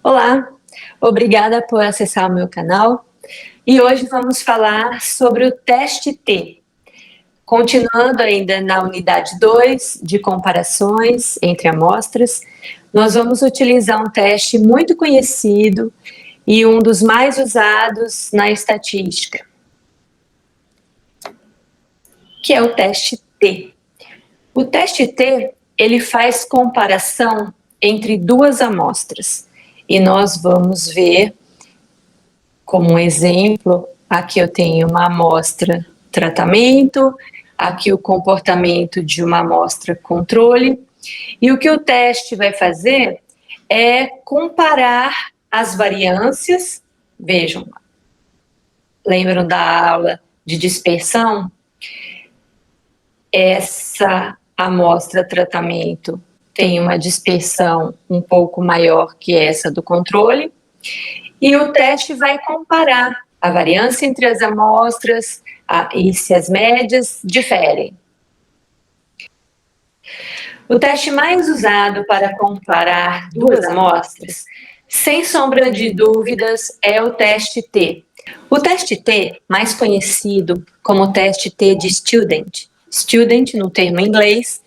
Olá, obrigada por acessar o meu canal e hoje vamos falar sobre o teste T. Continuando ainda na unidade 2 de comparações entre amostras, nós vamos utilizar um teste muito conhecido e um dos mais usados na estatística, que é o teste T. O teste T, ele faz comparação entre duas amostras e nós vamos ver como um exemplo, aqui eu tenho uma amostra tratamento, aqui o comportamento de uma amostra controle, e o que o teste vai fazer é comparar as variâncias, vejam, lembram da aula de dispersão? Essa amostra tratamento tem uma dispersão um pouco maior que essa do controle, e o teste vai comparar a variância entre as amostras e se as médias diferem. O teste mais usado para comparar duas amostras, sem sombra de dúvidas, é o teste T. O teste T, mais conhecido como teste T de student no termo inglês,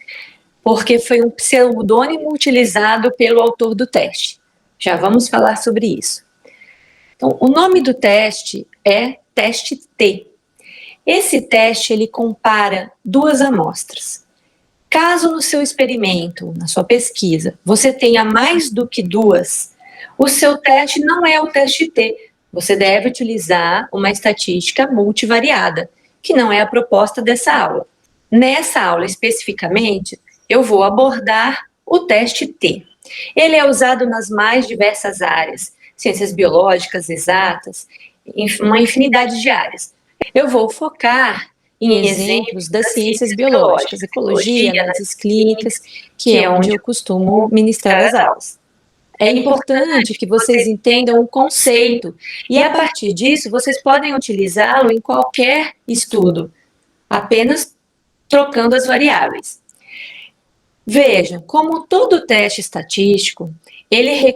porque foi um pseudônimo utilizado pelo autor do teste. Já vamos falar sobre isso. Então, o nome do teste é teste T. Esse teste, ele compara duas amostras. Caso no seu experimento, na sua pesquisa, você tenha mais do que duas, o seu teste não é o teste T. Você deve utilizar uma estatística multivariada, que não é a proposta dessa aula. Nessa aula, especificamente, eu vou abordar o teste T. Ele é usado nas mais diversas áreas, ciências biológicas, exatas, uma infinidade de áreas. Eu vou focar em exemplos das ciências biológicas, ecologia, análises clínicas, que é onde eu costumo ministrar as aulas. É importante que vocês entendam o conceito e, a partir disso, vocês podem utilizá-lo em qualquer estudo, apenas trocando as variáveis. Veja, como todo teste estatístico, ele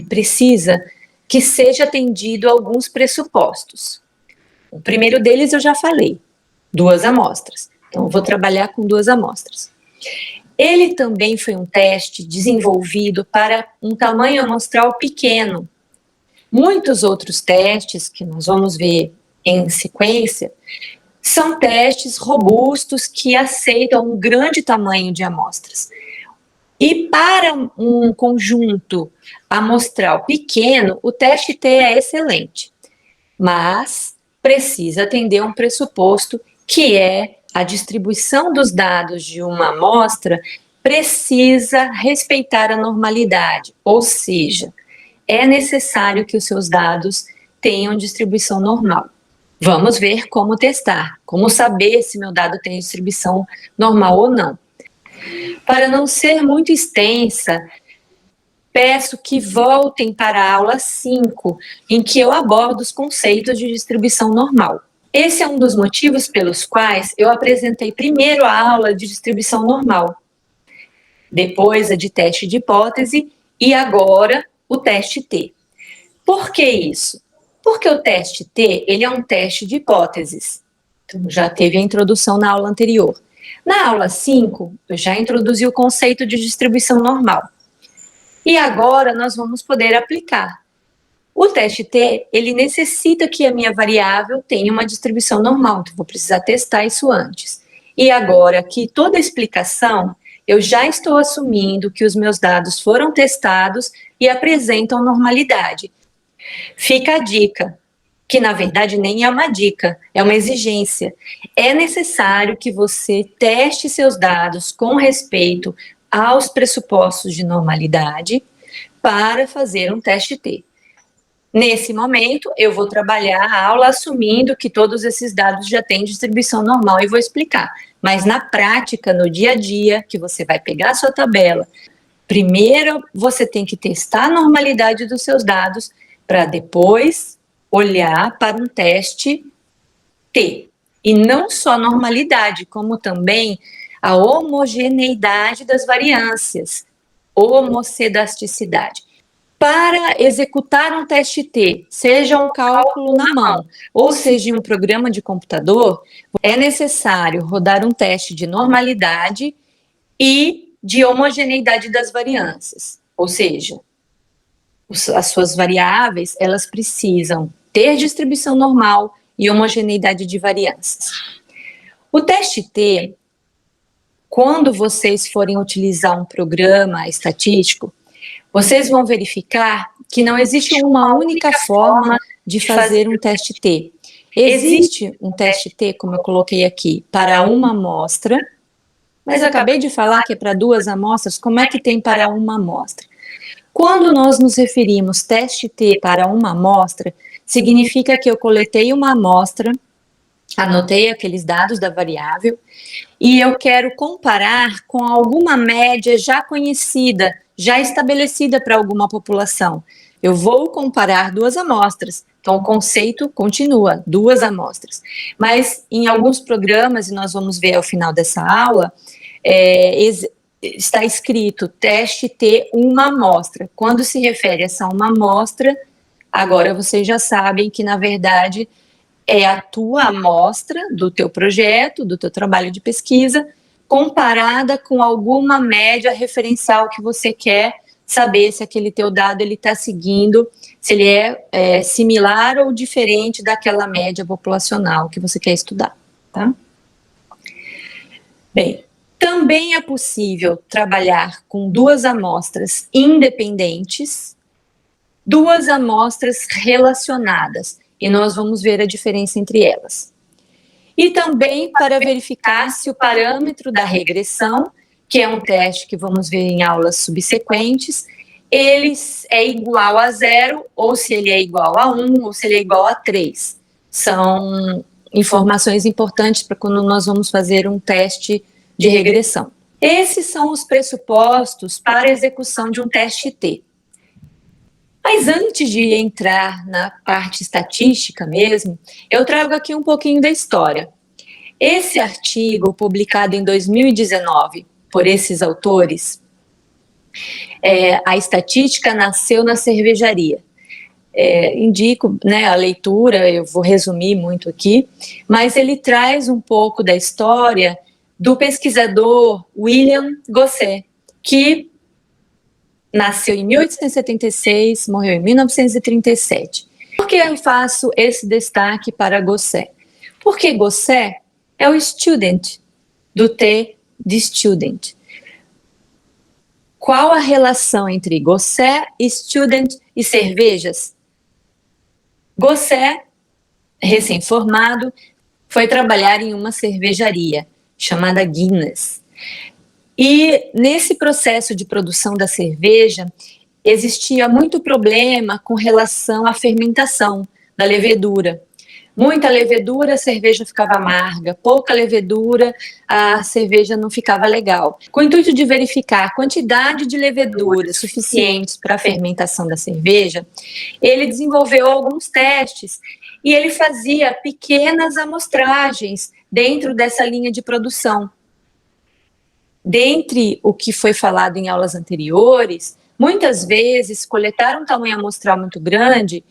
precisa que seja atendido a alguns pressupostos. O primeiro deles eu já falei, duas amostras. Então, eu vou trabalhar com duas amostras. Ele também foi um teste desenvolvido para um tamanho amostral pequeno. Muitos outros testes, que nós vamos ver em sequência, são testes robustos que aceitam um grande tamanho de amostras. E para um conjunto amostral pequeno, o teste T é excelente, mas precisa atender um pressuposto que é a distribuição dos dados de uma amostra precisa respeitar a normalidade, ou seja, é necessário que os seus dados tenham distribuição normal. Vamos ver como testar, como saber se meu dado tem distribuição normal ou não. Para não ser muito extensa, peço que voltem para a aula 5, em que eu abordo os conceitos de distribuição normal. Esse é um dos motivos pelos quais eu apresentei primeiro a aula de distribuição normal, depois a de teste de hipótese e agora o teste T. Por que isso? Porque o teste T, ele é um teste de hipóteses. Então, já teve a introdução na aula anterior. Na aula 5, eu já introduzi o conceito de distribuição normal. E agora nós vamos poder aplicar. O teste T, ele necessita que a minha variável tenha uma distribuição normal, então vou precisar testar isso antes. E agora, aqui, toda a explicação, eu já estou assumindo que os meus dados foram testados e apresentam normalidade. Fica a dica, que na verdade nem é uma dica, é uma exigência. É necessário que você teste seus dados com respeito aos pressupostos de normalidade para fazer um teste T. Nesse momento, eu vou trabalhar a aula assumindo que todos esses dados já têm distribuição normal e vou explicar. Mas na prática, no dia a dia, que você vai pegar a sua tabela, primeiro você tem que testar a normalidade dos seus dados para depois olhar para um teste T. E não só normalidade, como também a homogeneidade das variâncias, homocedasticidade. Para executar um teste T, seja um cálculo na mão ou seja em um programa de computador, é necessário rodar um teste de normalidade e de homogeneidade das variâncias, ou seja, as suas variáveis, elas precisam ter distribuição normal e homogeneidade de variâncias. O teste T, quando vocês forem utilizar um programa estatístico, vocês vão verificar que não existe uma única forma de fazer um teste T. Existe um teste T, como eu coloquei aqui, para uma amostra, mas eu acabei de falar que é para 2 amostras, como é que tem para uma amostra? Quando nós nos referimos teste T para uma amostra, significa que eu coletei uma amostra, anotei aqueles dados da variável, e eu quero comparar com alguma média já conhecida, já estabelecida para alguma população. Eu vou comparar 2 amostras, então o conceito continua, 2 amostras. Mas em alguns programas, e nós vamos ver ao final dessa aula, está escrito teste T uma amostra. Quando se refere a essa uma amostra, agora vocês já sabem que, na verdade, é a tua amostra do teu projeto, do teu trabalho de pesquisa, comparada com alguma média referencial que você quer saber se aquele teu dado ele está seguindo, se ele é similar ou diferente daquela média populacional que você quer estudar, tá? Bem, também é possível trabalhar com 2 amostras independentes, 2 amostras relacionadas, e nós vamos ver a diferença entre elas. E também para verificar se o parâmetro da regressão, que é um teste que vamos ver em aulas subsequentes, ele é igual a 0, ou se ele é igual a 1, ou se ele é igual a 3. São informações importantes para quando nós vamos fazer um teste de regressão. Esses são os pressupostos para a execução de um teste T. Mas antes de entrar na parte estatística mesmo, eu trago aqui um pouquinho da história. Esse artigo, publicado em 2019 por esses autores, a estatística nasceu na cervejaria. Indico, né, a leitura, eu vou resumir muito aqui, mas ele traz um pouco da história do pesquisador William Gosset, que nasceu em 1876, morreu em 1937. Por que eu faço esse destaque para Gosset? Porque Gosset é o student, do T de student. Qual a relação entre Gosset, student e cervejas? Gosset, recém-formado, foi trabalhar em uma cervejaria chamada Guinness. E nesse processo de produção da cerveja, existia muito problema com relação à fermentação da levedura. Muita levedura, a cerveja ficava amarga, pouca levedura, a cerveja não ficava legal. Com o intuito de verificar a quantidade de leveduras suficientes para a fermentação da cerveja, ele desenvolveu alguns testes e ele fazia pequenas amostragens dentro dessa linha de produção. Dentre o que foi falado em aulas anteriores, muitas vezes coletar um tamanho amostral muito grande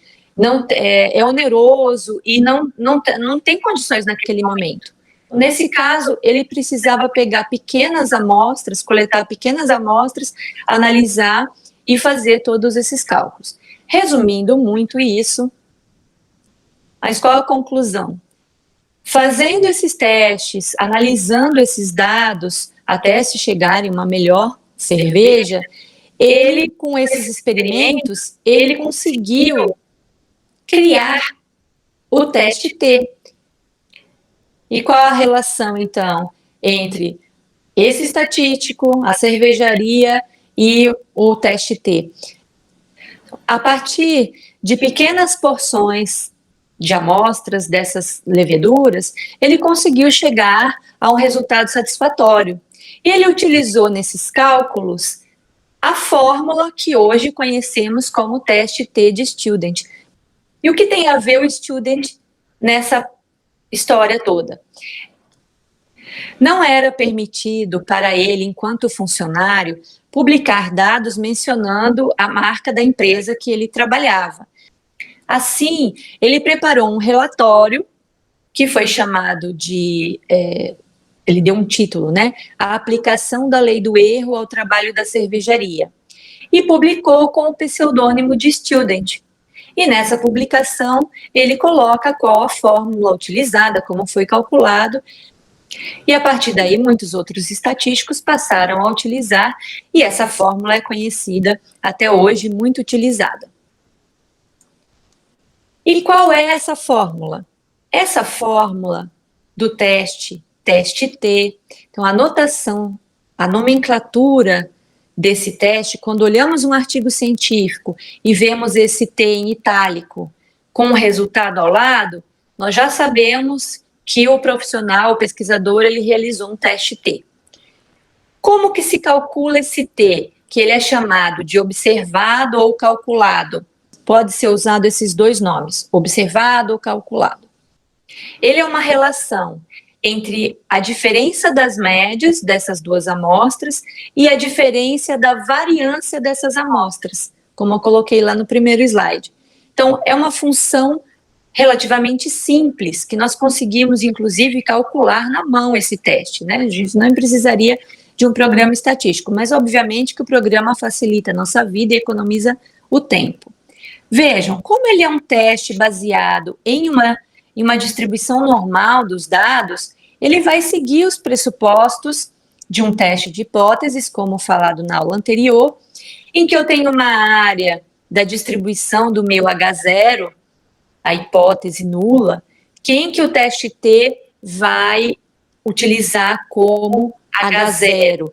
é oneroso e não tem condições naquele momento. Nesse caso, ele precisava pegar pequenas amostras, coletar pequenas amostras, analisar e fazer todos esses cálculos. Resumindo muito isso, mas qual a conclusão? Fazendo esses testes, analisando esses dados, até se chegar em uma melhor cerveja, ele, com esses experimentos, ele conseguiu criar o teste T. E qual a relação, então, entre esse estatístico, a cervejaria e o teste T? A partir de pequenas porções de amostras dessas leveduras, ele conseguiu chegar a um resultado satisfatório. E ele utilizou nesses cálculos a fórmula que hoje conhecemos como teste T de student. E o que tem a ver o student nessa história toda? Não era permitido para ele, enquanto funcionário, publicar dados mencionando a marca da empresa que ele trabalhava. Assim, ele preparou um relatório que foi chamado de, ele deu um título, né? A aplicação da lei do erro ao trabalho da cervejaria. E publicou com o pseudônimo de Student. E nessa publicação, ele coloca qual a fórmula utilizada, como foi calculado, e a partir daí muitos outros estatísticos passaram a utilizar, e essa fórmula é conhecida até hoje, muito utilizada. E qual é essa fórmula? Essa fórmula do teste T, então a notação, a nomenclatura desse teste, quando olhamos um artigo científico e vemos esse T em itálico com o resultado ao lado, nós já sabemos que o profissional, o pesquisador, ele realizou um teste T. Como que se calcula esse T? Que ele é chamado de observado ou calculado. Pode ser usado esses dois nomes, observado ou calculado. Ele é uma relação entre a diferença das médias dessas duas amostras e a diferença da variância dessas amostras, como eu coloquei lá no primeiro slide. Então, é uma função relativamente simples, que nós conseguimos, inclusive, calcular na mão esse teste, né? A gente não precisaria de um programa estatístico, mas, obviamente, que o programa facilita a nossa vida e economiza o tempo. Vejam, como ele é um teste baseado em uma distribuição normal dos dados, ele vai seguir os pressupostos de um teste de hipóteses, como falado na aula anterior, em que eu tenho uma área da distribuição do meu H0, a hipótese nula, em que o teste T vai utilizar como H0.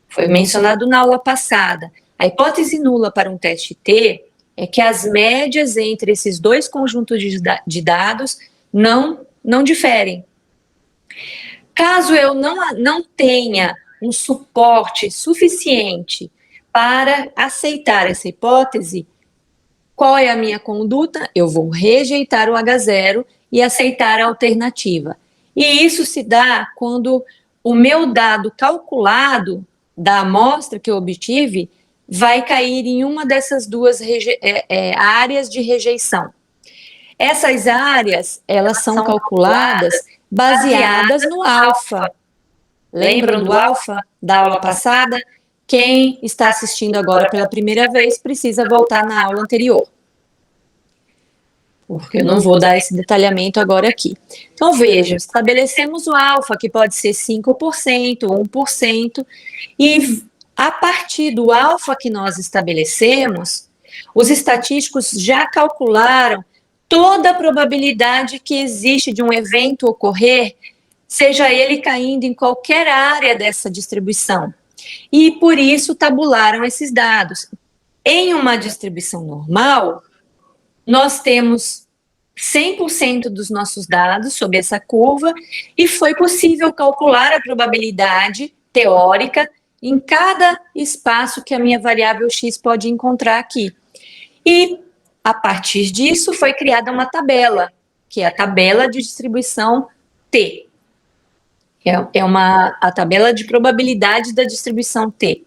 Foi mencionado na aula passada. A hipótese nula para um teste T é que as médias entre esses dois conjuntos de dados não diferem. Caso eu não tenha um suporte suficiente para aceitar essa hipótese, qual é a minha conduta? Eu vou rejeitar o H0 e aceitar a alternativa. E isso se dá quando o meu dado calculado da amostra que eu obtive vai cair em uma dessas duas áreas de rejeição. Essas áreas, elas são calculadas baseadas no alfa. Lembram do alfa da aula passada? Quem está assistindo agora pela primeira vez precisa voltar na aula anterior, porque eu não vou dar esse detalhamento agora aqui. Então, veja, estabelecemos o alfa, que pode ser 5%, 1%, e a partir do alfa que nós estabelecemos, os estatísticos já calcularam toda a probabilidade que existe de um evento ocorrer, seja ele caindo em qualquer área dessa distribuição. E, por isso, tabularam esses dados. Em uma distribuição normal, nós temos 100% dos nossos dados sob essa curva e foi possível calcular a probabilidade teórica em cada espaço que a minha variável x pode encontrar aqui. E, a partir disso, foi criada uma tabela, que é a tabela de distribuição T. É a tabela de probabilidade da distribuição T.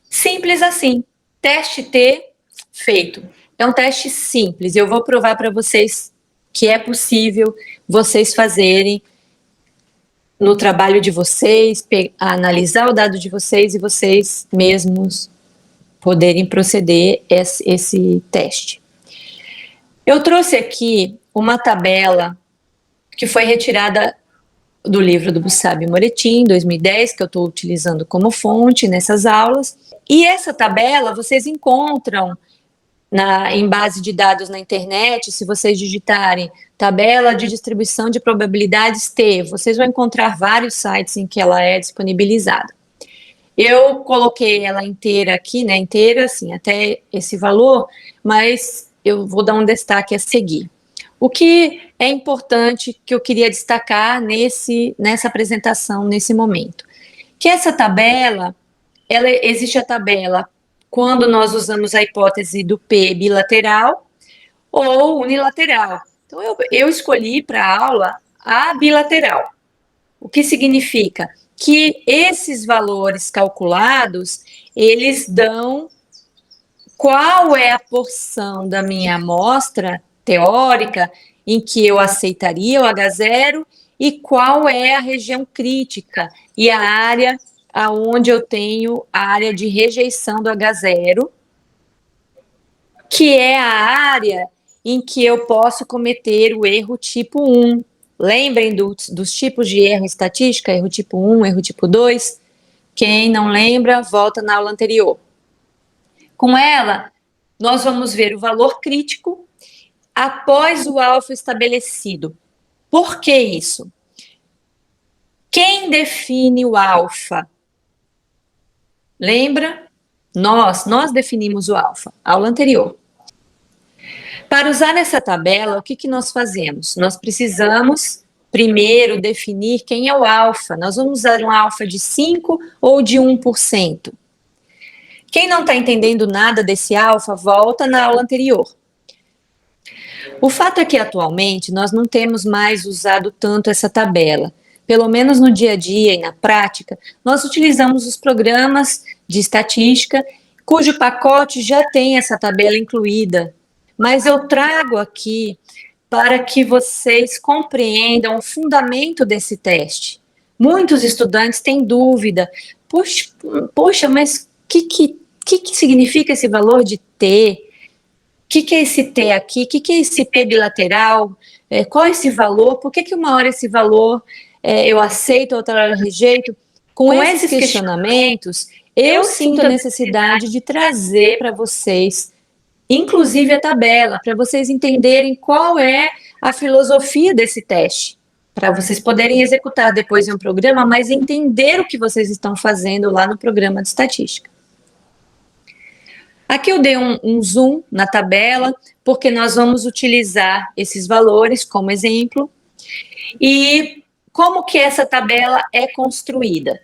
Simples assim. Teste T feito. É um teste simples. Eu vou provar para vocês que é possível vocês fazerem no trabalho de vocês, analisar o dado de vocês e vocês mesmos poderem proceder esse teste. Eu trouxe aqui uma tabela que foi retirada do livro do Bussab Moretti, 2010, que eu estou utilizando como fonte nessas aulas. E essa tabela vocês encontram em base de dados na internet. Se vocês digitarem tabela de distribuição de probabilidades T, vocês vão encontrar vários sites em que ela é disponibilizada. Eu coloquei ela inteira aqui, né, inteira, assim, até esse valor, mas eu vou dar um destaque a seguir. O que é importante que eu queria destacar nessa apresentação, nesse momento? Que essa tabela, existe a tabela quando nós usamos a hipótese do P bilateral ou unilateral. Então, eu escolhi para a aula a bilateral. O que significa? que esses valores calculados, eles dão qual é a porção da minha amostra teórica em que eu aceitaria o H0 e qual é a região crítica e a área aonde eu tenho a área de rejeição do H0, que é a área em que eu posso cometer o erro tipo 1. Lembrem dos tipos de erro em estatística, erro tipo 1, erro tipo 2? Quem não lembra, volta na aula anterior. Com ela, nós vamos ver o valor crítico após o alfa estabelecido. Por que isso? Quem define o alfa? Lembra? Nós definimos o alfa, aula anterior. Para usar essa tabela, o que nós fazemos? Nós precisamos, primeiro, definir quem é o alfa. Nós vamos usar um alfa de 5% ou de 1%. Quem não está entendendo nada desse alfa, volta na aula anterior. O fato é que, atualmente, nós não temos mais usado tanto essa tabela. Pelo menos no dia a dia e na prática, nós utilizamos os programas de estatística, cujo pacote já tem essa tabela incluída. Mas eu trago aqui para que vocês compreendam o fundamento desse teste. Muitos estudantes têm dúvida. Poxa, mas o que significa esse valor de T? O que é esse T aqui? O que é esse P bilateral? Qual é esse valor? Por que uma hora esse valor eu aceito, outra hora eu rejeito? Com esses questionamentos, eu sinto a necessidade de trazer para vocês, inclusive a tabela, para vocês entenderem qual é a filosofia desse teste, para vocês poderem executar depois em um programa, mas entender o que vocês estão fazendo lá no programa de estatística. Aqui eu dei um zoom na tabela, porque nós vamos utilizar esses valores como exemplo. E como que essa tabela é construída?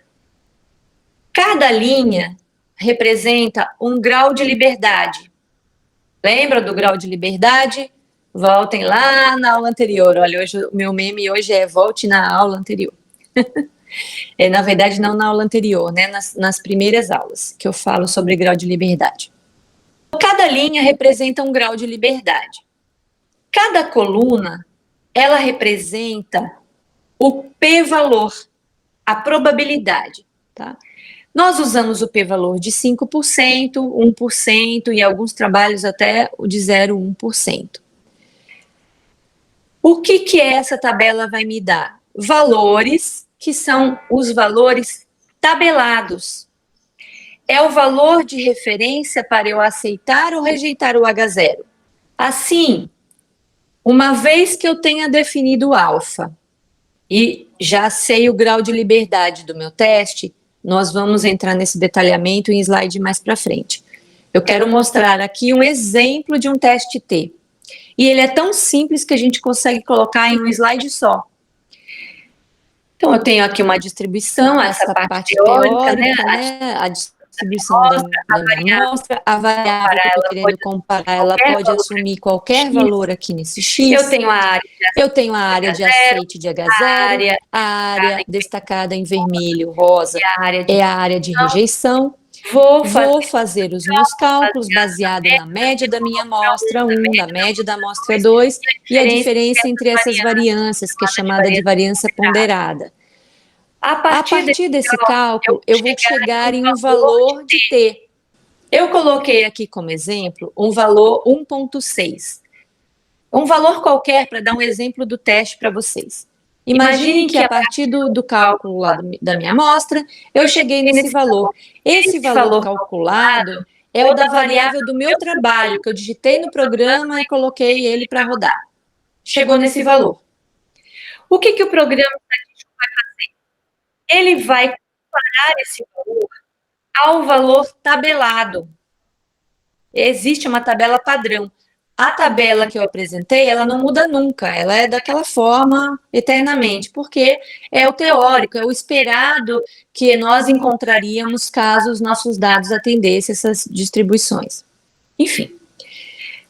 Cada linha representa um grau de liberdade. Lembra do grau de liberdade? Voltem lá na aula anterior. Olha, hoje o meu meme hoje é volte na aula anterior. Na verdade, não na aula anterior, né? Nas primeiras aulas que eu falo sobre grau de liberdade. Cada linha representa um grau de liberdade. Cada coluna, ela representa o p-valor, a probabilidade, tá? Nós usamos o p-valor de 5%, 1% e alguns trabalhos até o de 0,1%. O que essa tabela vai me dar? Valores que são os valores tabelados. É o valor de referência para eu aceitar ou rejeitar o H0. Assim, uma vez que eu tenha definido o alfa e já sei o grau de liberdade do meu teste, nós vamos entrar nesse detalhamento em slide mais para frente. Eu quero mostrar aqui um exemplo de um teste T. E ele é tão simples que a gente consegue colocar em um slide só. Então, eu tenho aqui uma distribuição, essa parte teórica, né? A distribuição da minha amostra, a variável que eu estou querendo comparar, ela pode assumir qualquer valor aqui nesse X. Eu tenho a área de aceite de H0, a área destacada em vermelho, rosa, é a área de rejeição. Vou fazer os meus cálculos baseado na média da minha amostra 1, da média da amostra 2 e a diferença entre essas variâncias, que é chamada de variância ponderada. A partir desse cálculo, eu vou chegar em um valor de T. Eu coloquei aqui como exemplo um valor 1,6. Um valor qualquer para dar um exemplo do teste para vocês. Imaginem que a partir do cálculo lá da minha amostra, eu cheguei nesse valor. Esse valor calculado é o da variável do meu trabalho, que eu digitei no programa e coloquei ele para rodar. Chegou nesse valor. O que o programa estatístico vai fazer? Ele vai comparar esse valor ao valor tabelado. Existe uma tabela padrão. A tabela que eu apresentei, ela não muda nunca, ela é daquela forma eternamente, porque é o teórico, é o esperado que nós encontraríamos caso os nossos dados atendessem essas distribuições. Enfim,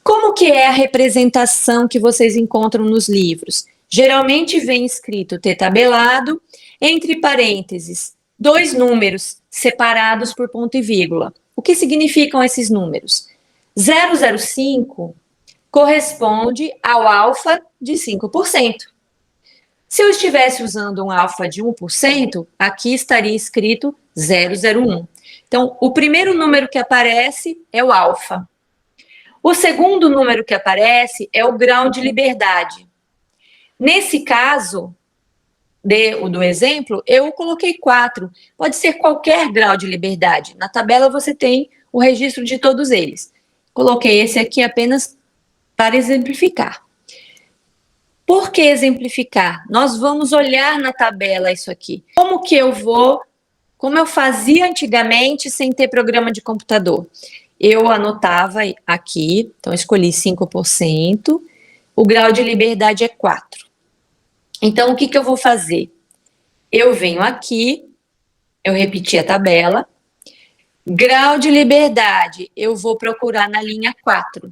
como que é a representação que vocês encontram nos livros? Geralmente vem escrito T tabelado, entre parênteses, dois números separados por ponto e vírgula. O que significam esses números? 0,05 corresponde ao alfa de 5%. Se eu estivesse usando um alfa de 1%, aqui estaria escrito 0,01. Então, o primeiro número que aparece é o alfa. O segundo número que aparece é o grau de liberdade. Nesse caso, do exemplo, eu coloquei 4. Pode ser qualquer grau de liberdade. Na tabela você tem o registro de todos eles. Coloquei esse aqui apenas para exemplificar. Por que exemplificar? Nós vamos olhar na tabela isso aqui. Como eu fazia antigamente sem ter programa de computador? Eu anotava aqui, então escolhi 5%, o grau de liberdade é 4. Então, o que eu vou fazer? Eu venho aqui, eu repeti a tabela, grau de liberdade, eu vou procurar na linha 4.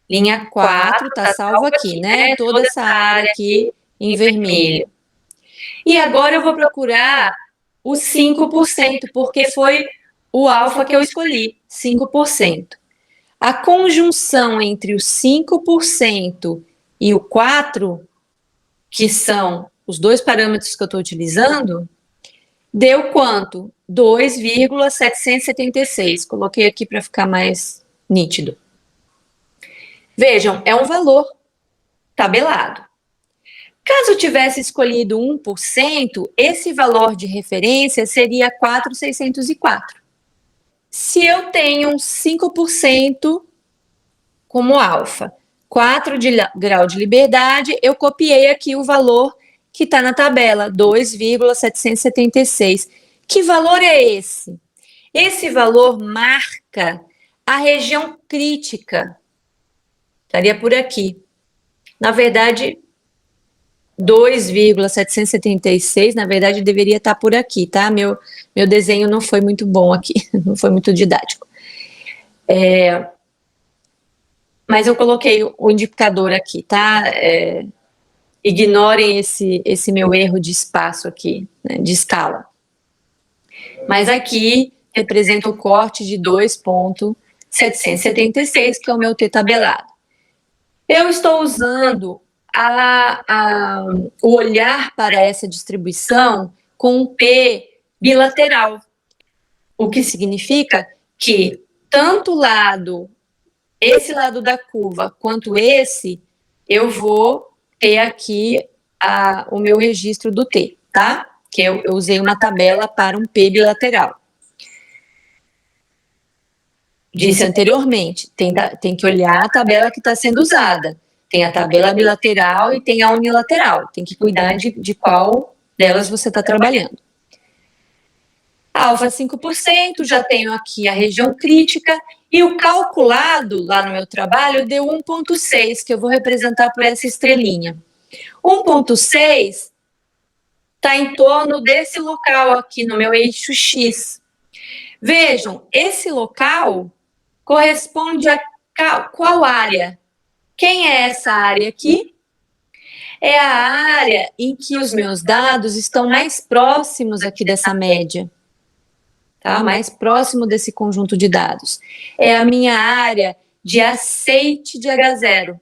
Linha 4 está salvo aqui, né? Toda essa área aqui em vermelho. E agora eu vou procurar o 5%, porque foi o alfa que eu escolhi, 5%. A conjunção entre o 5% e o 4%, que são os dois parâmetros que eu estou utilizando, deu quanto? 2,776. Coloquei aqui para ficar mais nítido. Vejam, é um valor tabelado. Caso eu tivesse escolhido 1%, esse valor de referência seria 4,604. Se eu tenho 5% como alfa, 4 de grau de liberdade, eu copiei aqui o valor que está na tabela, 2,776. Que valor é esse? Esse valor marca a região crítica. Estaria por aqui. Na verdade, 2,776, na verdade, deveria estar por aqui, tá? Meu desenho não foi muito bom aqui, não foi muito didático. Mas eu coloquei o indicador aqui, tá? Ignorem esse meu erro de espaço aqui, né, de escala. Mas aqui representa o corte de 2,776, que é o meu T tabelado. Eu estou usando o olhar para essa distribuição com um P bilateral, o que significa que tanto esse lado da curva quanto esse, eu vou ter aqui o meu registro do T, tá? Que eu usei uma tabela para um P bilateral. Disse anteriormente, tem que olhar a tabela que está sendo usada. Tem a tabela bilateral e tem a unilateral. Tem que cuidar de qual delas você está trabalhando. Alfa 5%, já tenho aqui a região crítica, e o calculado lá no meu trabalho deu 1,6, que eu vou representar por essa estrelinha. 1,6 está em torno desse local aqui no meu eixo X. Vejam, esse local corresponde a qual área? Quem é essa área aqui? É a área em que os meus dados estão mais próximos aqui dessa média. Tá? Mais próximo desse conjunto de dados. É a minha área de aceite de H0.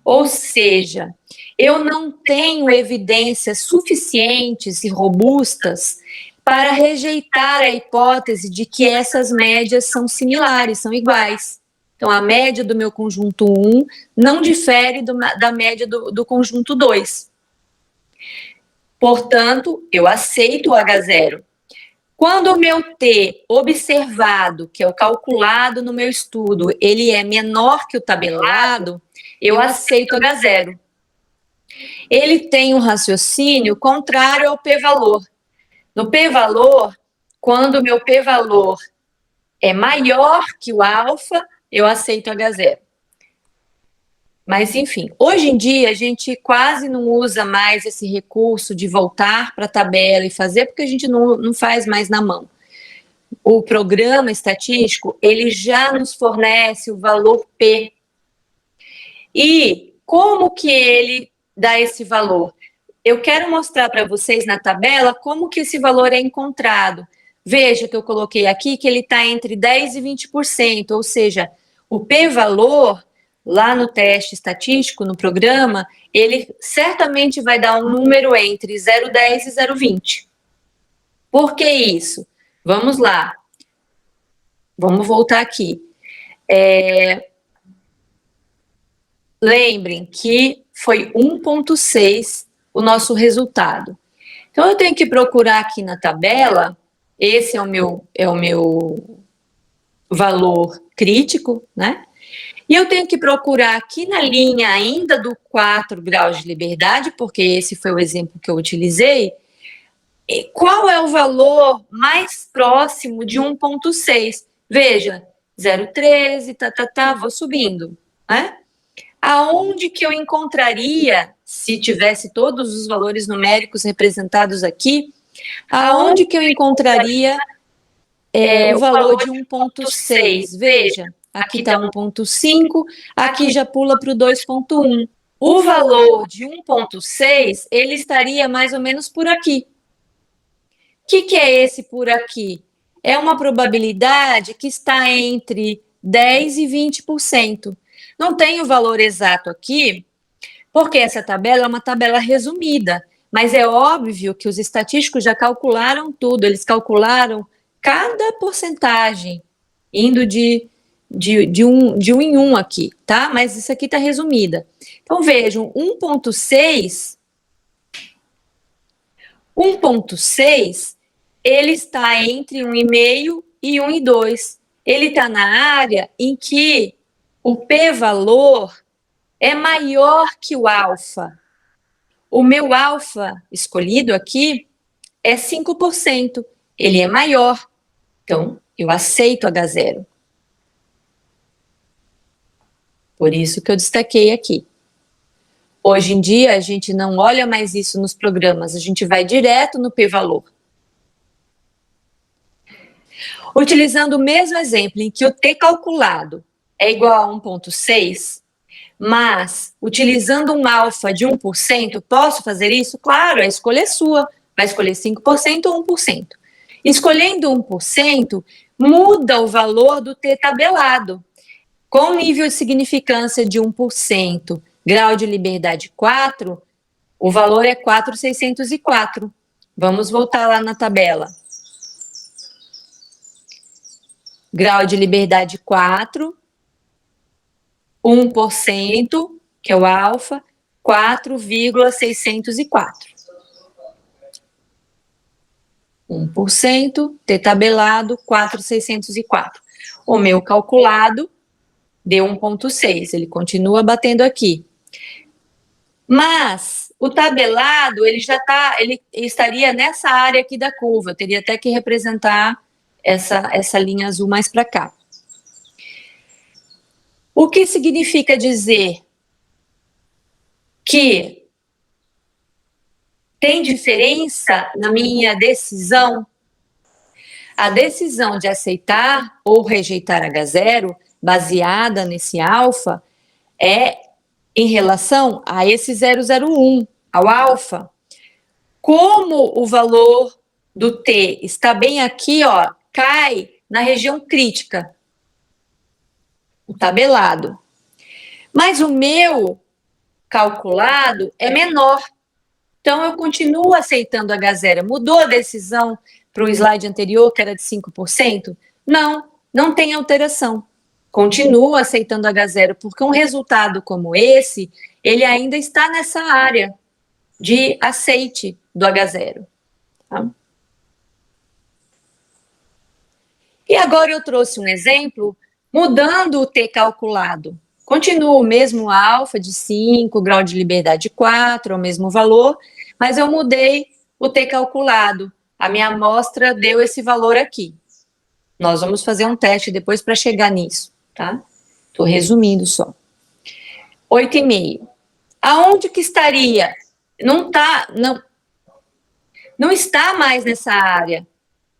Ou seja, eu não tenho evidências suficientes e robustas para rejeitar a hipótese de que essas médias são similares, são iguais. Então, a média do meu conjunto 1 não difere da média do conjunto 2. Portanto, eu aceito o H0. Quando o meu T observado, que é o calculado no meu estudo, ele é menor que o tabelado, eu aceito H0. Ele tem um raciocínio contrário ao p-valor. No p-valor, quando o meu p-valor é maior que o alfa, eu aceito H0. Mas, enfim, hoje em dia a gente quase não usa mais esse recurso de voltar para a tabela e fazer, porque a gente não faz mais na mão. O programa estatístico, ele já nos fornece o valor P. E como que ele dá esse valor? eu quero mostrar para vocês na tabela como que esse valor é encontrado. Veja que eu coloquei aqui que ele está entre 10% e 20%, ou seja, o p-valor, lá no teste estatístico, no programa, ele certamente vai dar um número entre 0,10 e 0,20. Por que isso? Vamos lá. Vamos voltar aqui. Lembrem que foi 1,6 o nosso resultado. Então, eu tenho que procurar aqui na tabela, esse é o meu valor crítico, né? E eu tenho que procurar aqui na linha ainda do 4 graus de liberdade, porque esse foi o exemplo que eu utilizei, qual é o valor mais próximo de 1,6? Veja, 0,13, vou subindo, né? Aonde que eu encontraria, se tivesse todos os valores numéricos representados aqui, aonde que eu encontraria o valor de 1,6? Veja, aqui está 1,5, aqui já pula para o 2,1. O valor de 1,6, ele estaria mais ou menos por aqui. O que é esse por aqui? É uma probabilidade que está entre 10% e 20%. Não tem o valor exato aqui, porque essa tabela é uma tabela resumida, mas é óbvio que os estatísticos já calcularam tudo, eles calcularam cada porcentagem, indo de um em um aqui, tá? Mas isso aqui está resumida. Então, vejam, 1,6, ele está entre 1,5 e 1,2. Ele está na área em que o p-valor é maior que o alfa. O meu alfa escolhido aqui é 5%. Ele é maior. Então, eu aceito H0. Por isso que eu destaquei aqui. Hoje em dia, a gente não olha mais isso nos programas, a gente vai direto no p-valor. Utilizando o mesmo exemplo em que o t calculado é igual a 1,6, mas utilizando um alfa de 1%, posso fazer isso? Claro, a escolha é sua. Vai escolher 5% ou 1%. Escolhendo 1%, muda o valor do t tabelado. Com nível de significância de 1%, grau de liberdade 4, o valor é 4.604. Vamos voltar lá na tabela. Grau de liberdade 4, 1%, que é o alfa, 4,604. 1%, t tabelado, 4.604. O meu calculado deu 1,6, ele continua batendo aqui. Mas o tabelado, ele estaria nessa área aqui da curva, eu teria até que representar essa linha azul mais para cá. O que significa dizer que tem diferença na minha decisão? A decisão de aceitar ou rejeitar H0, baseada nesse alfa, é em relação a esse 001, ao alfa. Como o valor do T está bem aqui, ó, cai na região crítica, o tabelado. Mas o meu calculado é menor. Então, eu continuo aceitando H0. Mudou a decisão para o slide anterior, que era de 5%? Não, não tem alteração. Continuo aceitando H0, porque um resultado como esse, ele ainda está nessa área de aceite do H0. Tá? E agora eu trouxe um exemplo, mudando o T calculado. Continua o mesmo alfa de 5, grau de liberdade 4, é o mesmo valor, mas eu mudei o T calculado. A minha amostra deu esse valor aqui. Nós vamos fazer um teste depois para chegar nisso, tá? Estou resumindo só. 8,5. Aonde que estaria? Não está mais nessa área.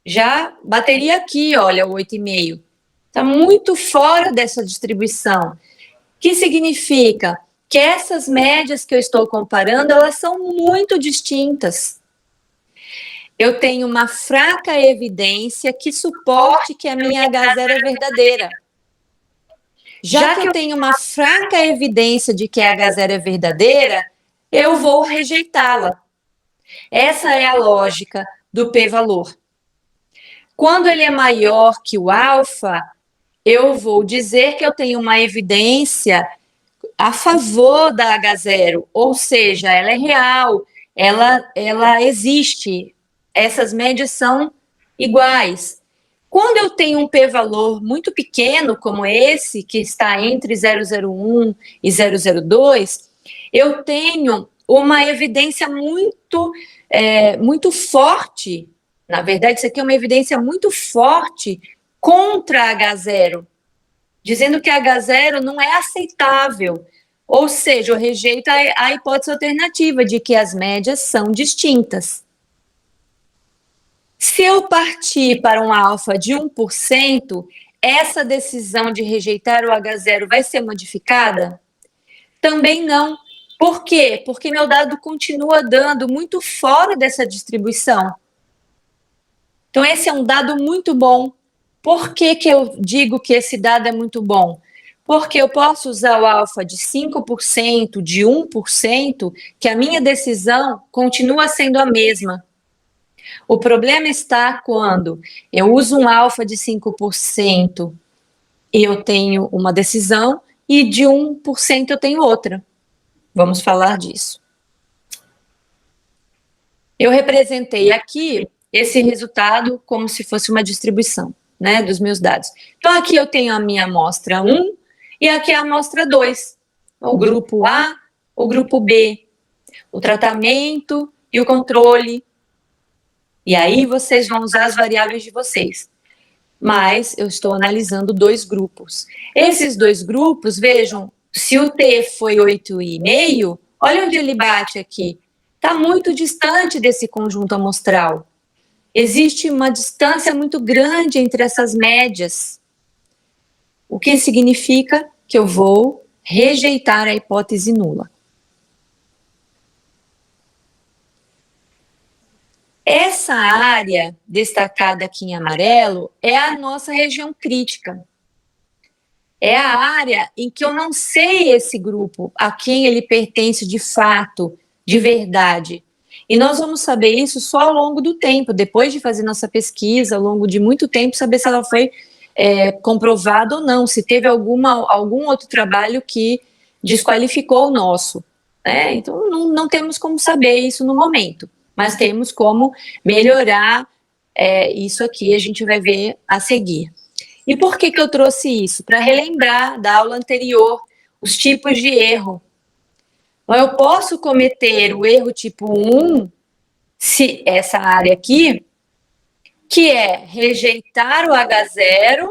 Já bateria aqui, olha, o 8,5. Está muito fora dessa distribuição. Que significa que essas médias que eu estou comparando, elas são muito distintas. Eu tenho uma fraca evidência que suporte que a minha H0 é verdadeira. Já que eu tenho uma fraca evidência de que a H0 é verdadeira, eu vou rejeitá-la. Essa é a lógica do p-valor. Quando ele é maior que o alfa, eu vou dizer que eu tenho uma evidência a favor da H0, ou seja, ela é real, ela existe, essas médias são iguais. Quando eu tenho um p-valor muito pequeno, como esse, que está entre 0,01 e 0,02, eu tenho uma evidência muito forte. Na verdade, isso aqui é uma evidência muito forte contra a H0, dizendo que a H0 não é aceitável. Ou seja, eu rejeito a hipótese alternativa de que as médias são distintas. Se eu partir para um alfa de 1%, essa decisão de rejeitar o H0 vai ser modificada? Também não. Por quê? Porque meu dado continua dando muito fora dessa distribuição. Então, esse é um dado muito bom. Por que eu digo que esse dado é muito bom? Porque eu posso usar o alfa de 5%, de 1%, que a minha decisão continua sendo a mesma. O problema está quando eu uso um alfa de 5% e eu tenho uma decisão, e de 1% eu tenho outra. Vamos falar disso. Eu representei aqui esse resultado como se fosse uma distribuição, né, dos meus dados. Então, aqui eu tenho a minha amostra 1 e aqui a amostra 2. O grupo A, o grupo B, o tratamento e o controle. E aí vocês vão usar as variáveis de vocês. Mas eu estou analisando dois grupos. Esses dois grupos, vejam, se o T foi 8,5, olha onde ele bate aqui. Está muito distante desse conjunto amostral. Existe uma distância muito grande entre essas médias. O que significa que eu vou rejeitar a hipótese nula. Essa área destacada aqui em amarelo é a nossa região crítica. É a área em que eu não sei esse grupo, a quem ele pertence de fato, de verdade. E nós vamos saber isso só ao longo do tempo, depois de fazer nossa pesquisa, ao longo de muito tempo, saber se ela foi comprovada ou não, se teve algum outro trabalho que desqualificou o nosso. Né? Então, não temos como saber isso no momento, mas temos como melhorar isso aqui, a gente vai ver a seguir. E por que eu trouxe isso? Para relembrar da aula anterior os tipos de erro. Então, eu posso cometer o erro tipo 1, se essa área aqui, que é rejeitar o H0,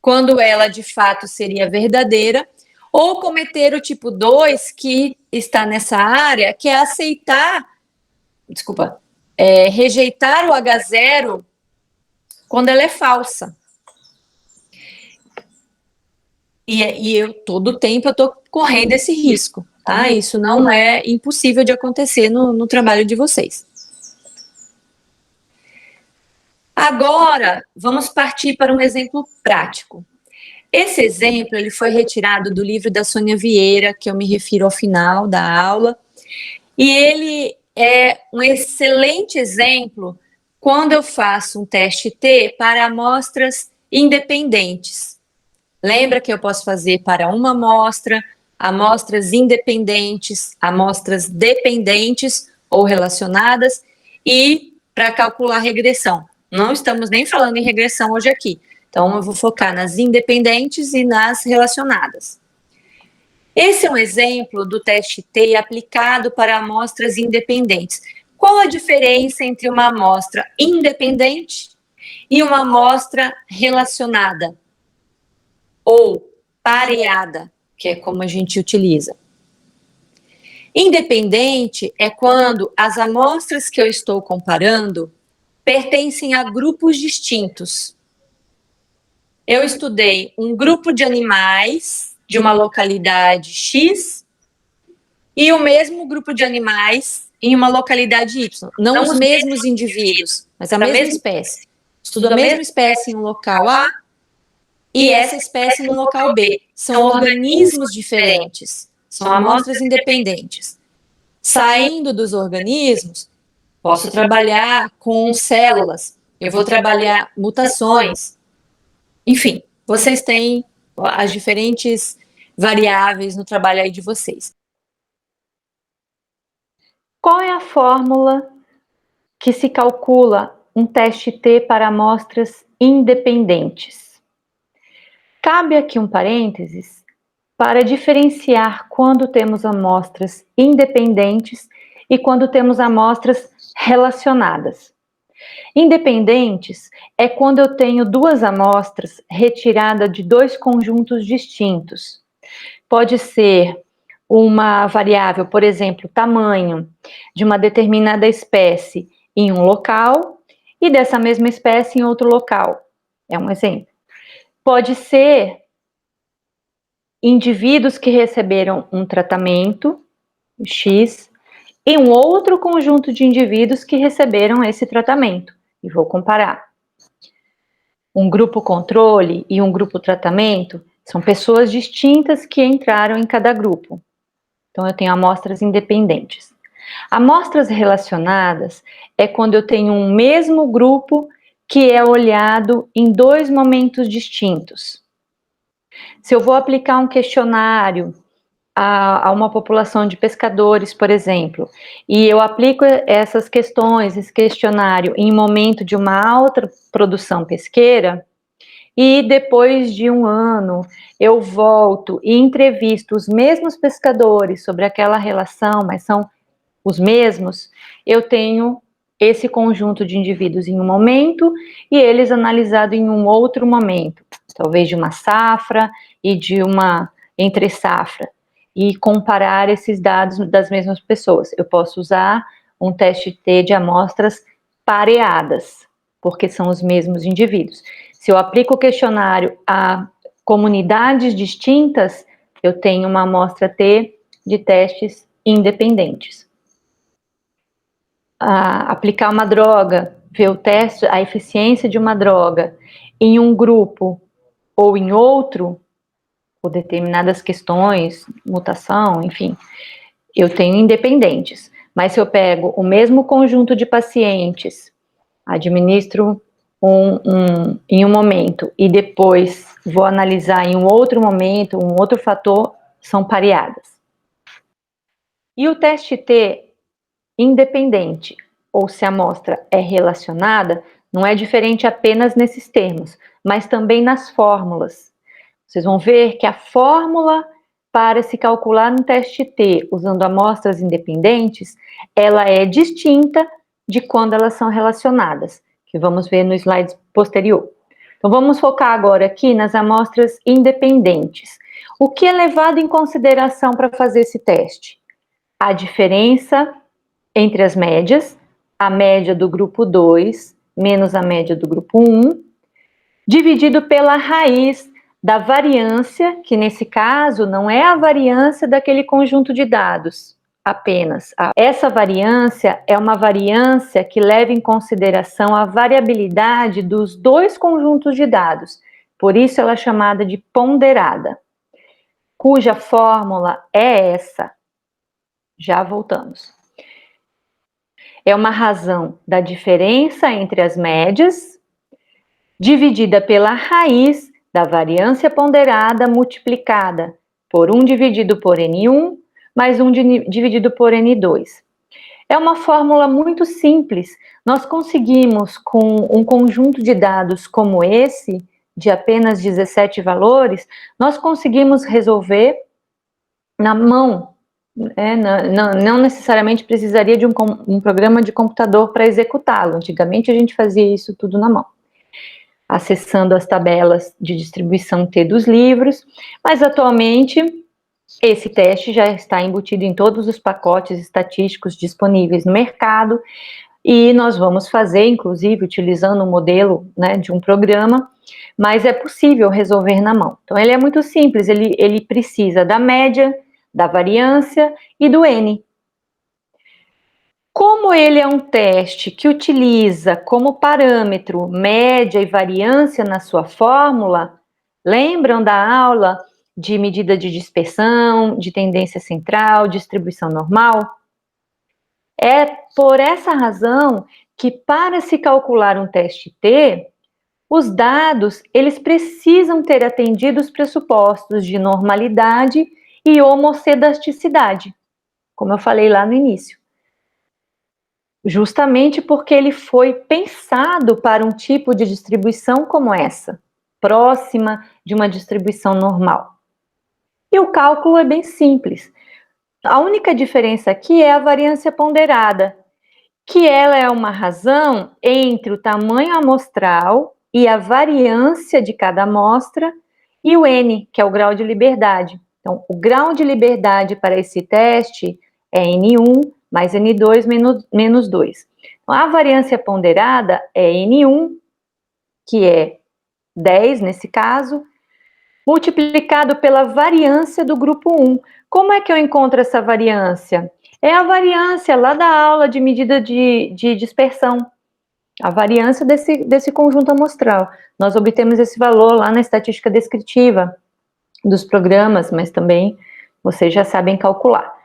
quando ela de fato seria verdadeira, ou cometer o tipo 2, que está nessa área, que é rejeitar o H0 quando ela é falsa. E eu, todo o tempo, eu estou correndo esse risco, tá? Isso não é impossível de acontecer no trabalho de vocês. Agora, vamos partir para um exemplo prático. Esse exemplo ele foi retirado do livro da Sônia Vieira, que eu me refiro ao final da aula, e ele é um excelente exemplo quando eu faço um teste T para amostras independentes. Lembra que eu posso fazer para uma amostra, amostras independentes, amostras dependentes ou relacionadas, e para calcular regressão. Não estamos nem falando em regressão hoje aqui. Então, eu vou focar nas independentes e nas relacionadas. Esse é um exemplo do teste T aplicado para amostras independentes. Qual a diferença entre uma amostra independente e uma amostra relacionada? Ou pareada, que é como a gente utiliza. Independente é quando as amostras que eu estou comparando pertencem a grupos distintos. Eu estudei um grupo de animais de uma localidade X e o mesmo grupo de animais em uma localidade Y. Não os mesmos indivíduos, mas a mesma espécie. Estudo a mesma espécie em um local A e essa espécie no local B. São organismos diferentes, são amostras independentes. Saindo dos organismos, posso trabalhar com células, eu vou trabalhar mutações. Enfim, vocês têm as diferentes variáveis no trabalho aí de vocês. Qual é a fórmula que se calcula um teste T para amostras independentes? Cabe aqui um parênteses para diferenciar quando temos amostras independentes e quando temos amostras relacionadas. Independentes é quando eu tenho duas amostras retiradas de dois conjuntos distintos. Pode ser uma variável, por exemplo, tamanho de uma determinada espécie em um local e dessa mesma espécie em outro local. É um exemplo. Pode ser indivíduos que receberam um tratamento X e um outro conjunto de indivíduos que receberam esse tratamento. E vou comparar. Um grupo controle e um grupo tratamento são pessoas distintas que entraram em cada grupo. Então, eu tenho amostras independentes. Amostras relacionadas é quando eu tenho um mesmo grupo que é olhado em dois momentos distintos. Se eu vou aplicar um questionário a uma população de pescadores, por exemplo, e eu aplico essas questões, esse questionário, em momento de uma alta produção pesqueira, e depois de um ano eu volto e entrevisto os mesmos pescadores sobre aquela relação, mas são os mesmos, eu tenho esse conjunto de indivíduos em um momento e eles analisados em um outro momento, talvez de uma safra e de uma entre safra, e comparar esses dados das mesmas pessoas. Eu posso usar um teste T de amostras pareadas, porque são os mesmos indivíduos. Se eu aplico o questionário a comunidades distintas, eu tenho uma amostra T de testes independentes. Aplicar uma droga, ver o teste, a eficiência de uma droga em um grupo ou em outro, por determinadas questões, mutação, enfim, eu tenho independentes. Mas se eu pego o mesmo conjunto de pacientes, administro em um momento e depois vou analisar em um outro momento, um outro fator, são pareadas. E o teste T independente, ou se a amostra é relacionada, não é diferente apenas nesses termos, mas também nas fórmulas. Vocês vão ver que a fórmula para se calcular um teste T usando amostras independentes, ela é distinta de quando elas são relacionadas, que vamos ver no slide posterior. Então, vamos focar agora aqui nas amostras independentes. O que é levado em consideração para fazer esse teste? A diferença entre as médias, a média do grupo 2 menos a média do grupo 1, dividido pela raiz da variância, que nesse caso não é a variância daquele conjunto de dados apenas. Essa variância é uma variância que leva em consideração a variabilidade dos dois conjuntos de dados, por isso ela é chamada de ponderada, cuja fórmula é essa. Já voltamos. É uma razão da diferença entre as médias, dividida pela raiz da variância ponderada multiplicada por 1 dividido por N1 mais 1 dividido por N2. É uma fórmula muito simples. Nós conseguimos, com um conjunto de dados como esse, de apenas 17 valores, nós conseguimos resolver na mão. Não necessariamente precisaria de um programa de computador para executá-lo. Antigamente a gente fazia isso tudo na mão, acessando as tabelas de distribuição T dos livros, mas atualmente esse teste já está embutido em todos os pacotes estatísticos disponíveis no mercado, e nós vamos fazer, inclusive, utilizando um modelo, né, de um programa, mas é possível resolver na mão. Então, ele é muito simples, ele precisa da média, da variância e do N. Como ele é um teste que utiliza como parâmetro média e variância na sua fórmula, lembram da aula de medida de dispersão, de tendência central, distribuição normal? É por essa razão que, para se calcular um teste T, os dados eles precisam ter atendido os pressupostos de normalidade e homocedasticidade, como eu falei lá no início. Justamente porque ele foi pensado para um tipo de distribuição como essa, próxima de uma distribuição normal. E o cálculo é bem simples. A única diferença aqui é a variância ponderada, que ela é uma razão entre o tamanho amostral e a variância de cada amostra e o N, que é o grau de liberdade. Então, o grau de liberdade para esse teste é N1 mais N2 menos 2. Então, a variância ponderada é N1, que é 10 nesse caso, multiplicado pela variância do grupo 1. Como é que eu encontro essa variância? É a variância lá da aula de medida de dispersão, a variância desse conjunto amostral. Nós obtemos esse valor lá na estatística descritiva dos programas, mas também vocês já sabem calcular.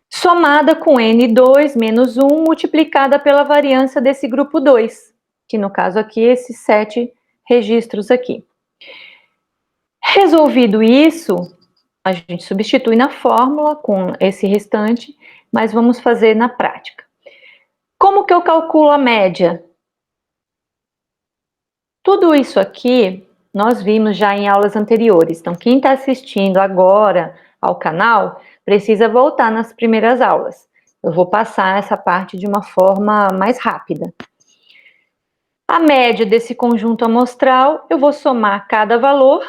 Somada com N2 menos 1, multiplicada pela variância desse grupo 2, que no caso aqui, esses 7 registros aqui. Resolvido isso, a gente substitui na fórmula com esse restante, mas vamos fazer na prática. Como que eu calculo a média? Tudo isso aqui nós vimos já em aulas anteriores, então quem está assistindo agora ao canal precisa voltar nas primeiras aulas. Eu vou passar essa parte de uma forma mais rápida. A média desse conjunto amostral, eu vou somar cada valor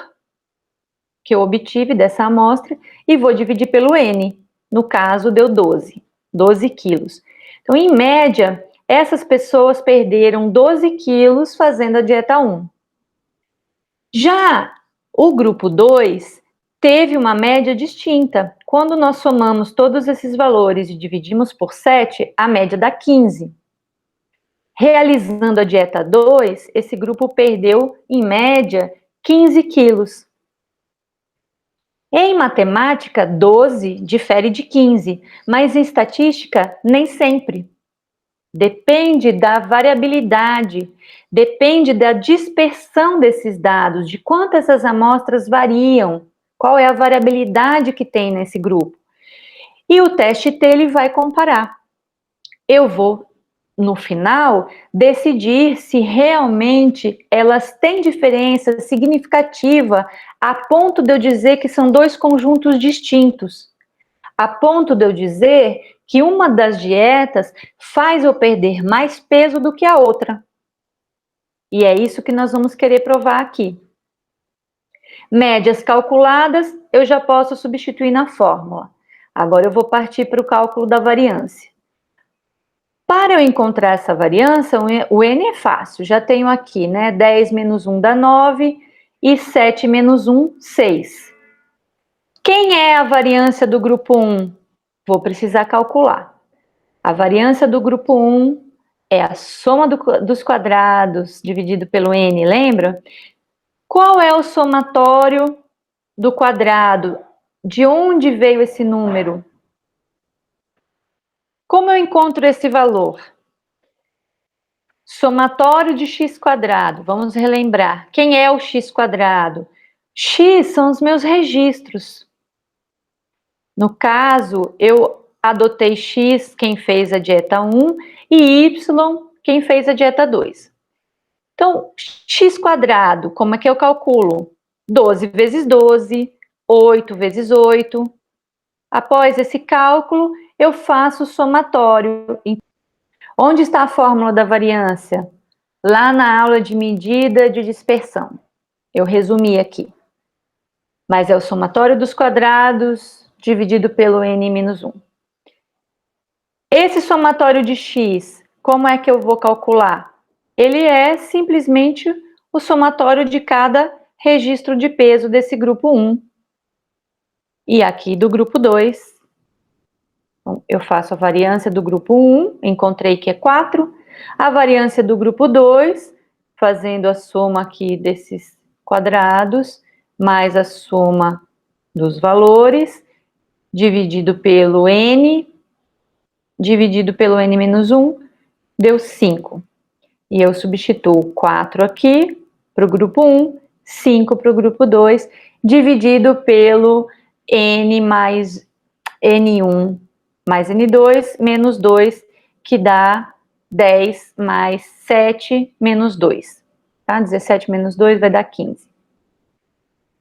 que eu obtive dessa amostra e vou dividir pelo N. No caso, deu 12 quilos. Então, em média, essas pessoas perderam 12 quilos fazendo a dieta 1. Já o grupo 2 teve uma média distinta. Quando nós somamos todos esses valores e dividimos por 7, a média dá 15. Realizando a dieta 2, esse grupo perdeu, em média, 15 quilos. Em matemática, 12 difere de 15, mas em estatística, nem sempre. Depende da variabilidade, depende da dispersão desses dados, de quanto essas amostras variam, qual é a variabilidade que tem nesse grupo. E o teste T ele vai comparar. Eu vou, no final, decidir se realmente elas têm diferença significativa a ponto de eu dizer que são dois conjuntos distintos, a ponto de eu dizer que uma das dietas faz eu perder mais peso do que a outra. E é isso que nós vamos querer provar aqui. Médias calculadas, eu já posso substituir na fórmula. Agora eu vou partir para o cálculo da variância. Para eu encontrar essa variância, o N é fácil, já tenho aqui, né? 10 menos 1 dá 9 e 7 menos 1, 6. Quem é a variância do grupo 1? Vou precisar calcular. A variância do grupo 1 é a soma dos quadrados dividido pelo N, lembra? Qual é o somatório do quadrado? De onde veio esse número? Como eu encontro esse valor? Somatório de x quadrado. Vamos relembrar. Quem é o x quadrado? X são os meus registros. No caso, eu adotei x, quem fez a dieta 1, e y, quem fez a dieta 2. Então, x quadrado, como é que eu calculo? 12 vezes 12, 8 vezes 8. Após esse cálculo, eu faço o somatório. Onde está a fórmula da variância? Lá na aula de medida de dispersão. Eu resumi aqui. Mas é o somatório dos quadrados dividido pelo n-1. Esse somatório de x, como é que eu vou calcular? Ele é simplesmente o somatório de cada registro de peso desse grupo 1. E aqui do grupo 2, então, eu faço a variância do grupo 1, encontrei que é 4, a variância do grupo 2, fazendo a soma aqui desses quadrados, mais a soma dos valores, dividido pelo n, dividido pelo n menos 1, deu 5. E eu substituo 4 aqui para o grupo 1, 5 para o grupo 2, dividido pelo n mais n1 mais n2 menos 2, que dá 10 mais 7 menos 2. Tá? 17 menos 2 vai dar 15.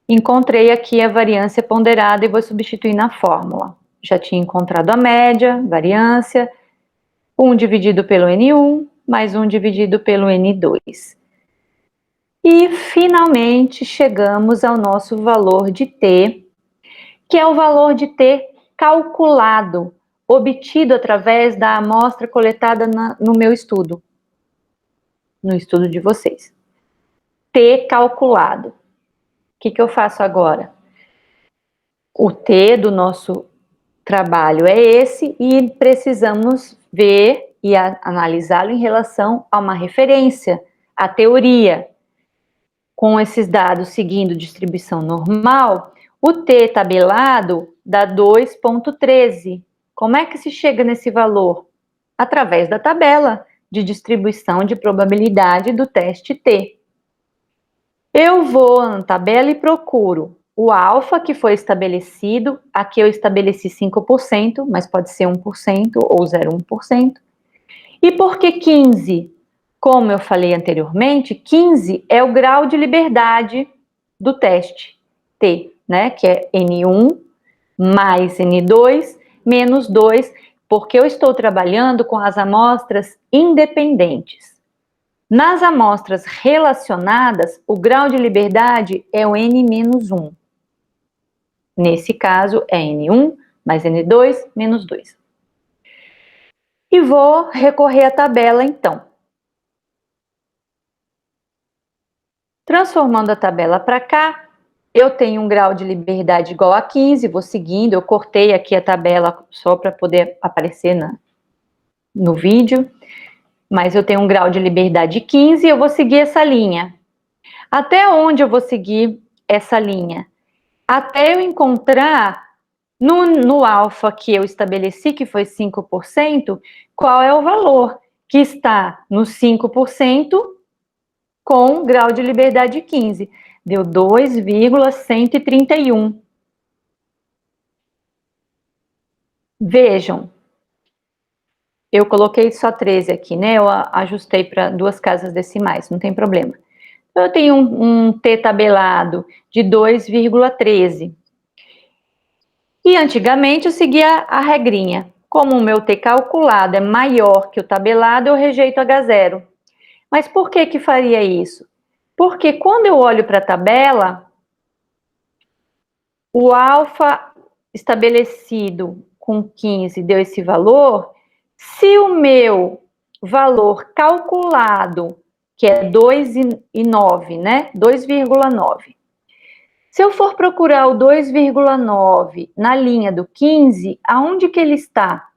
Encontrei aqui a variância ponderada e vou substituir na fórmula. Já tinha encontrado a média, variância, 1 dividido pelo N1, mais 1 dividido pelo N2. E, finalmente, chegamos ao nosso valor de T, que é o valor de T calculado, obtido através da amostra coletada no meu estudo, no estudo de vocês. T calculado. O que eu faço agora? O T do nosso trabalho é esse e precisamos ver e analisá-lo em relação a uma referência, a teoria. Com esses dados seguindo distribuição normal, o T tabelado dá 2,13. Como é que se chega nesse valor? Através da tabela de distribuição de probabilidade do teste T. Eu vou na tabela e procuro o alfa que foi estabelecido, aqui eu estabeleci 5%, mas pode ser 1% ou 0,1%. E por que 15? Como eu falei anteriormente, 15 é o grau de liberdade do teste T, né? Que é N1 mais N2 menos 2, porque eu estou trabalhando com as amostras independentes. Nas amostras relacionadas, o grau de liberdade é o N menos 1. Nesse caso, é N1 mais N2 menos 2. E vou recorrer à tabela, então. Transformando a tabela para cá, eu tenho um grau de liberdade igual a 15, vou seguindo, eu cortei aqui a tabela só para poder aparecer no vídeo, mas eu tenho um grau de liberdade 15 e eu vou seguir essa linha. Até onde eu vou seguir essa linha? Até eu encontrar no alfa que eu estabeleci, que foi 5%, qual é o valor que está no 5% com grau de liberdade 15. Deu 2,131. Vejam, eu coloquei só 13 aqui, né? Eu ajustei para 2 casas decimais, não tem problema. Então, eu tenho um T tabelado de 2,13. E antigamente eu seguia a regrinha. Como o meu T calculado é maior que o tabelado, eu rejeito H0. Mas por que faria isso? Porque quando eu olho para a tabela, o alfa estabelecido com 15 deu esse valor. Se o meu valor calculado, que é 2,9, né? 2,9. Se eu for procurar o 2,9 na linha do 15, aonde que ele está?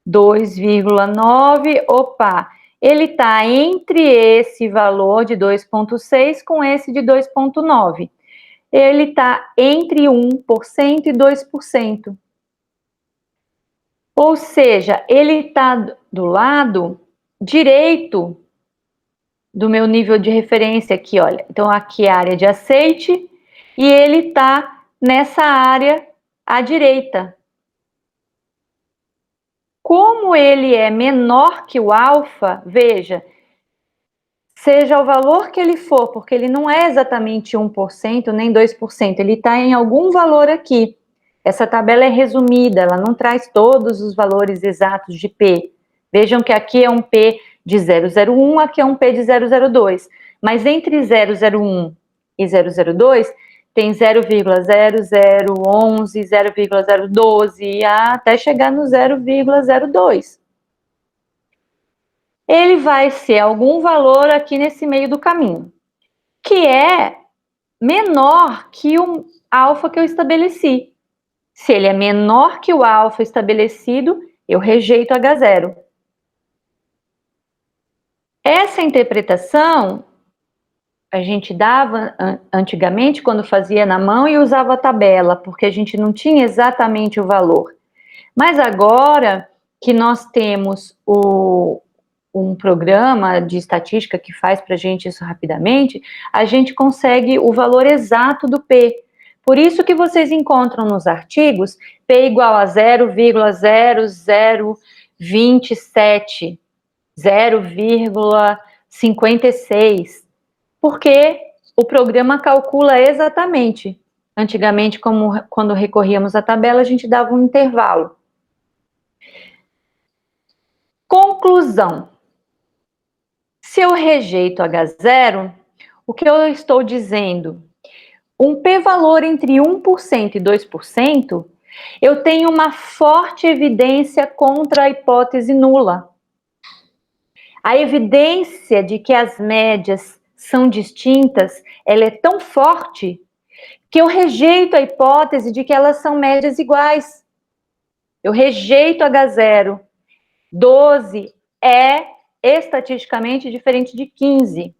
2,9, opa, ele está entre esse valor de 2,6 com esse de 2,9. Ele está entre 1% e 2%. Ou seja, ele está do lado direito do meu nível de referência aqui, olha. Então, aqui é a área de aceite e ele está nessa área à direita. Como ele é menor que o alfa, veja, seja o valor que ele for, porque ele não é exatamente 1% nem 2%, ele está em algum valor aqui. Essa tabela é resumida, ela não traz todos os valores exatos de P. Vejam que aqui é um P de 0,01, aqui é um P de 0,02. Mas entre 0,01 e 0,02, tem 0,0011, 0,012, até chegar no 0,02. Ele vai ser algum valor aqui nesse meio do caminho. que é menor que o alfa que eu estabeleci. Se ele é menor que o alfa estabelecido, eu rejeito H0. Essa interpretação a gente dava antigamente quando fazia na mão e usava a tabela, porque a gente não tinha exatamente o valor. Mas agora que nós temos um programa de estatística que faz para a gente isso rapidamente, a gente consegue o valor exato do P. Por isso que vocês encontram nos artigos P igual a 0,0027, 0,56, porque o programa calcula exatamente. Antigamente, quando recorríamos à tabela, a gente dava um intervalo. Conclusão. Se eu rejeito H0, o que eu estou dizendo? Um p-valor entre 1% e 2%, eu tenho uma forte evidência contra a hipótese nula. A evidência de que as médias são distintas, ela é tão forte que eu rejeito a hipótese de que elas são médias iguais. Eu rejeito H0. 12 é estatisticamente diferente de 15.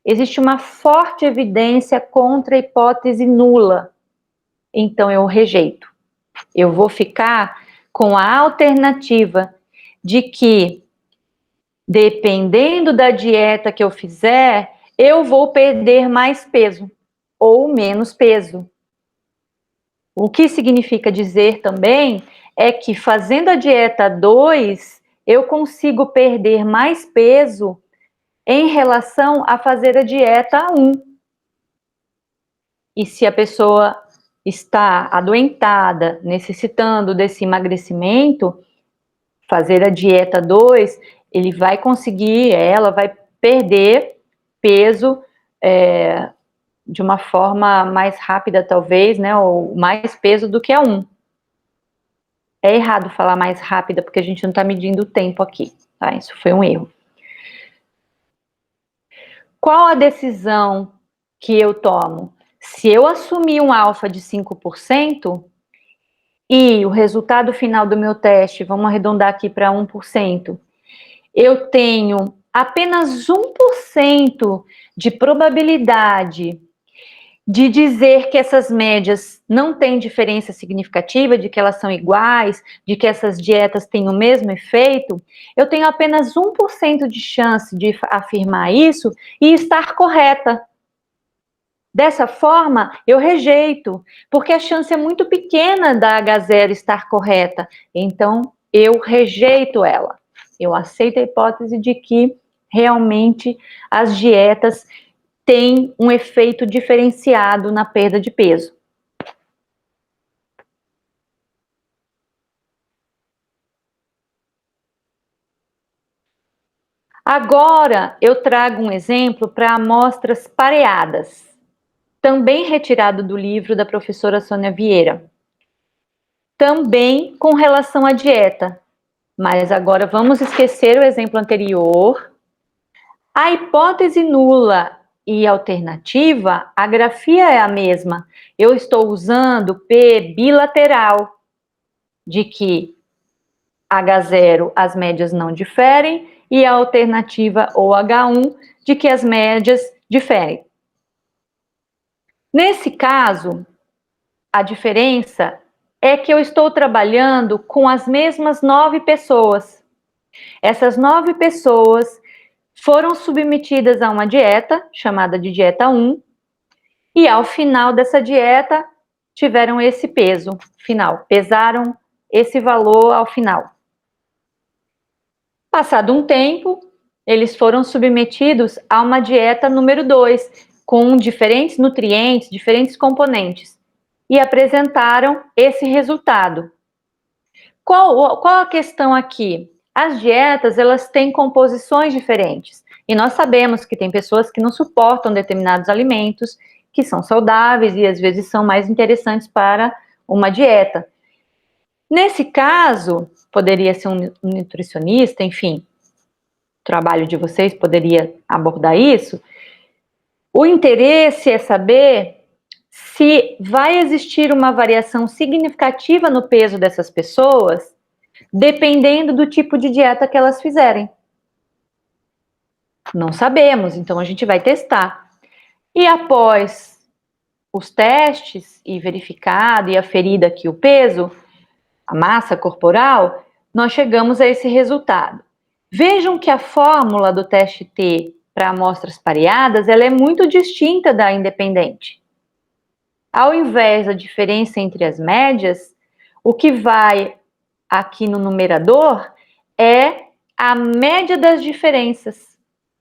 Existe uma forte evidência contra a hipótese nula. Então, eu rejeito. Eu vou ficar com a alternativa de que, dependendo da dieta que eu fizer, eu vou perder mais peso ou menos peso. O que significa dizer também é que, fazendo a dieta 2, eu consigo perder mais peso em relação a fazer a dieta 1. E se a pessoa está adoentada, necessitando desse emagrecimento, fazer a dieta 2, ele vai conseguir, ela vai perder peso de uma forma mais rápida, talvez, né, ou mais peso do que a 1. É errado falar mais rápida, porque a gente não está medindo o tempo aqui, tá? Isso foi um erro. Qual a decisão que eu tomo? Se eu assumir um alfa de 5% e o resultado final do meu teste, vamos arredondar aqui para 1%, eu tenho apenas 1% de probabilidade de dizer que essas médias não têm diferença significativa, de que elas são iguais, de que essas dietas têm o mesmo efeito, eu tenho apenas 1% de chance de afirmar isso e estar correta. Dessa forma, eu rejeito, porque a chance é muito pequena da H0 estar correta. Então, eu rejeito ela. Eu aceito a hipótese de que realmente as dietas têm um efeito diferenciado na perda de peso. Agora, eu trago um exemplo para amostras pareadas, também retirado do livro da professora Sônia Vieira. Também com relação à dieta, mas agora vamos esquecer o exemplo anterior. A hipótese nula e alternativa, a grafia é a mesma. Eu estou usando P bilateral, de que H0 as médias não diferem, e a alternativa ou H1 de que as médias diferem. Nesse caso, a diferença é que eu estou trabalhando com as mesmas 9 pessoas. Essas 9 pessoas foram submetidas a uma dieta, chamada de dieta 1, e ao final dessa dieta tiveram esse peso final, pesaram esse valor ao final. Passado um tempo, eles foram submetidos a uma dieta número 2, com diferentes nutrientes, diferentes componentes, e apresentaram esse resultado. Qual a questão aqui? As dietas, elas têm composições diferentes, e nós sabemos que tem pessoas que não suportam determinados alimentos, que são saudáveis e às vezes são mais interessantes para uma dieta. Nesse caso, poderia ser um nutricionista, enfim, o trabalho de vocês poderia abordar isso. O interesse é saber se vai existir uma variação significativa no peso dessas pessoas, dependendo do tipo de dieta que elas fizerem. Não sabemos, então a gente vai testar. E após os testes e verificado e aferida aqui o peso, a massa corporal, nós chegamos a esse resultado. Vejam que a fórmula do teste T para amostras pareadas, ela é muito distinta da independente. Ao invés da diferença entre as médias, o que vai aqui no numerador é a média das diferenças.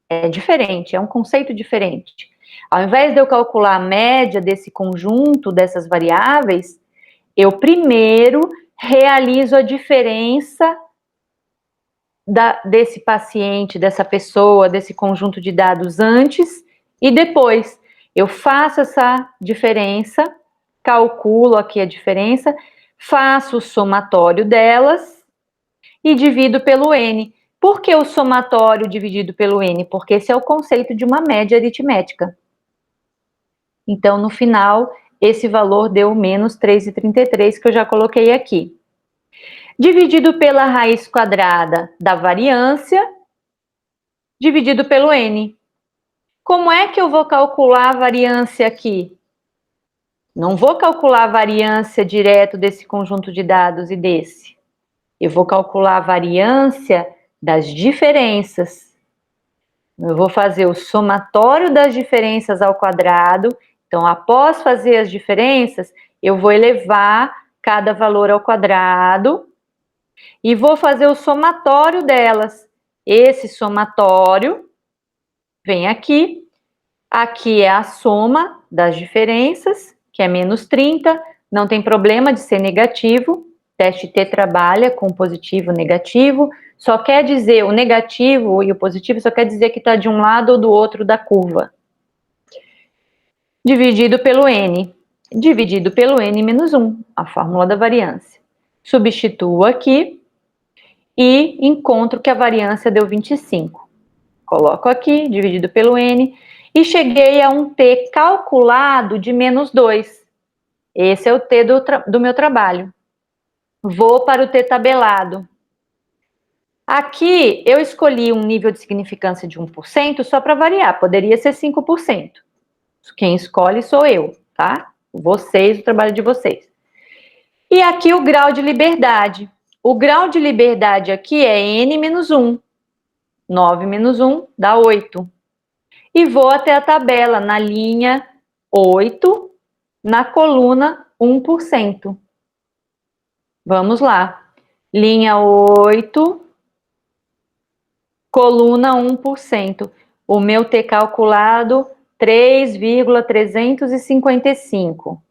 É diferente, é um conceito diferente. Ao invés de eu calcular a média desse conjunto, dessas variáveis, eu primeiro realizo a diferença desse paciente, dessa pessoa, desse conjunto de dados antes e depois. Eu faço essa diferença, calculo aqui a diferença, faço o somatório delas e divido pelo N. Por que o somatório dividido pelo N? Porque esse é o conceito de uma média aritmética. Então, no final, esse valor deu menos 3,33, que eu já coloquei aqui. Dividido pela raiz quadrada da variância, dividido pelo N. Como é que eu vou calcular a variância aqui? Não vou calcular a variância direto desse conjunto de dados e desse. Eu vou calcular a variância das diferenças. Eu vou fazer o somatório das diferenças ao quadrado. Então, após fazer as diferenças, eu vou elevar cada valor ao quadrado e vou fazer o somatório delas. Esse somatório vem aqui. Aqui é a soma das diferenças, que é menos 30. Não tem problema de ser negativo. Teste T trabalha com positivo e negativo. Só quer dizer, o negativo e o positivo só quer dizer que está de um lado ou do outro da curva. Dividido pelo N. Dividido pelo N menos 1, a fórmula da variância. Substituo aqui e encontro que a variância deu 25. Coloco aqui, dividido pelo N, e cheguei a um T calculado de menos 2. Esse é o T do meu trabalho. Vou para o T tabelado. Aqui eu escolhi um nível de significância de 1% só para variar, poderia ser 5%. Quem escolhe sou eu, tá? Vocês, o trabalho de vocês. E aqui o grau de liberdade. O grau de liberdade aqui é N menos 1. 9 menos 1 dá 8. E vou até a tabela na linha 8, na coluna 1%. Vamos lá. Linha 8, coluna 1%. O meu T calculado, 3,355.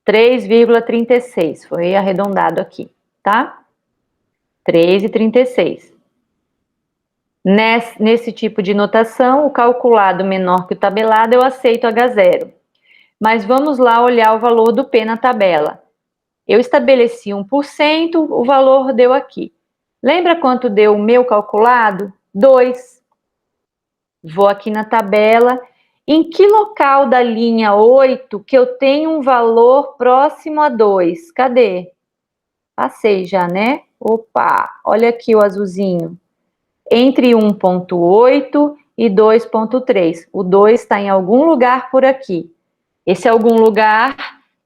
3,36. Foi arredondado aqui, tá? 3,36. Nesse tipo de notação, o calculado menor que o tabelado, eu aceito H0. Mas vamos lá olhar o valor do P na tabela. Eu estabeleci 1%, o valor deu aqui. Lembra quanto deu o meu calculado? 2. Vou aqui na tabela. Em que local da linha 8 que eu tenho um valor próximo a 2? Cadê? Passei já, né? Opa, olha aqui o azulzinho. Entre 1,8 e 2,3. O 2 está em algum lugar por aqui. Esse algum lugar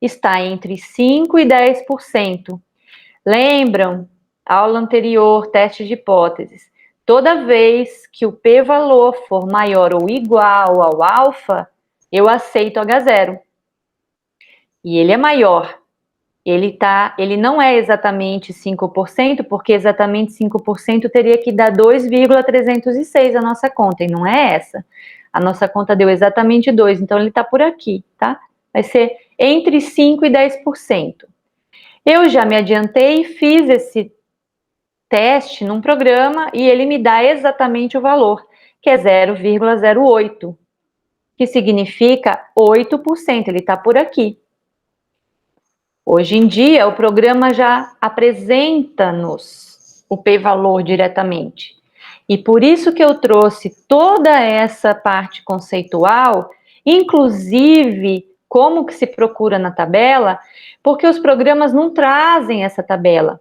está entre 5% e 10%. Lembram? Aula anterior, teste de hipóteses. Toda vez que o p-valor for maior ou igual ao alfa, eu aceito H0. E ele é maior. Ele não é exatamente 5%, porque exatamente 5% teria que dar 2,306 a nossa conta, e não é essa. A nossa conta deu exatamente 2, então ele está por aqui, tá? Vai ser entre 5% e 10%. Eu já me adiantei e fiz esse teste num programa e ele me dá exatamente o valor, que é 0,08, que significa 8%, ele está por aqui. Hoje em dia, o programa já apresenta-nos o p-valor diretamente. E por isso que eu trouxe toda essa parte conceitual, inclusive como que se procura na tabela, porque os programas não trazem essa tabela.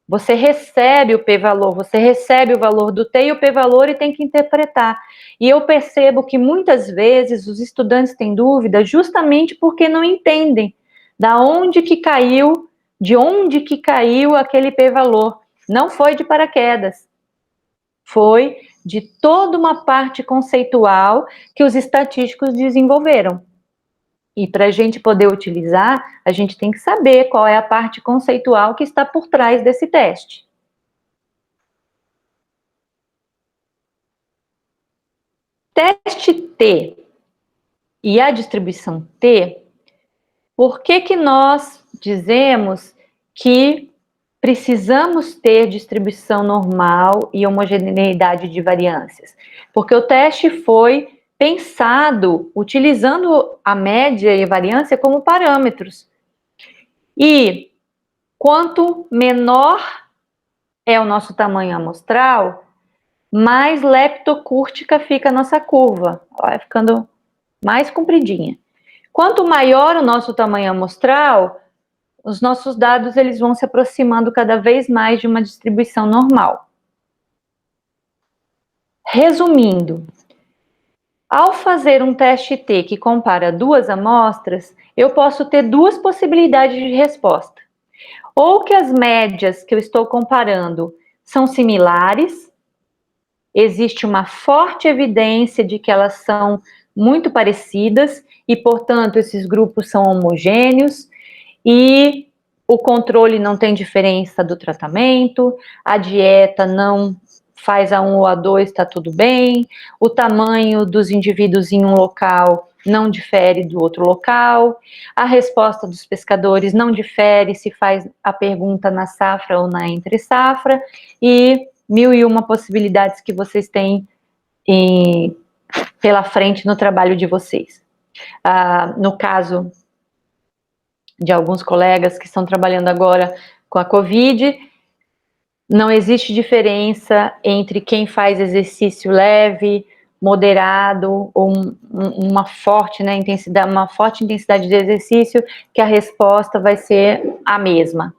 Você recebe o p-valor, você recebe o valor do t e o p-valor e tem que interpretar. E eu percebo que muitas vezes os estudantes têm dúvida justamente porque não entendem da onde que caiu, de onde que caiu aquele p-valor. Não foi de paraquedas. Foi de toda uma parte conceitual que os estatísticos desenvolveram. E para a gente poder utilizar, a gente tem que saber qual é a parte conceitual que está por trás desse teste. Teste T e a distribuição T, por que que nós dizemos que precisamos ter distribuição normal e homogeneidade de variâncias? Porque o teste foi pensado utilizando a média e a variância como parâmetros. E quanto menor é o nosso tamanho amostral, mais leptocúrtica fica a nossa curva. Vai ficando mais compridinha. Quanto maior o nosso tamanho amostral, os nossos dados eles vão se aproximando cada vez mais de uma distribuição normal. Resumindo, ao fazer um teste T que compara duas amostras, eu posso ter duas possibilidades de resposta. Ou que as médias que eu estou comparando são similares, existe uma forte evidência de que elas são muito parecidas e, portanto, esses grupos são homogêneos e o controle não tem diferença do tratamento, a dieta não faz A1 ou A2, está tudo bem, o tamanho dos indivíduos em um local não difere do outro local, a resposta dos pescadores não difere se faz a pergunta na safra ou na entre-safra, e 1001 possibilidades que vocês têm pela frente no trabalho de vocês. No caso de alguns colegas que estão trabalhando agora com a Covid, não existe diferença entre quem faz exercício leve, moderado ou uma forte, né, uma forte intensidade de exercício, que a resposta vai ser a mesma.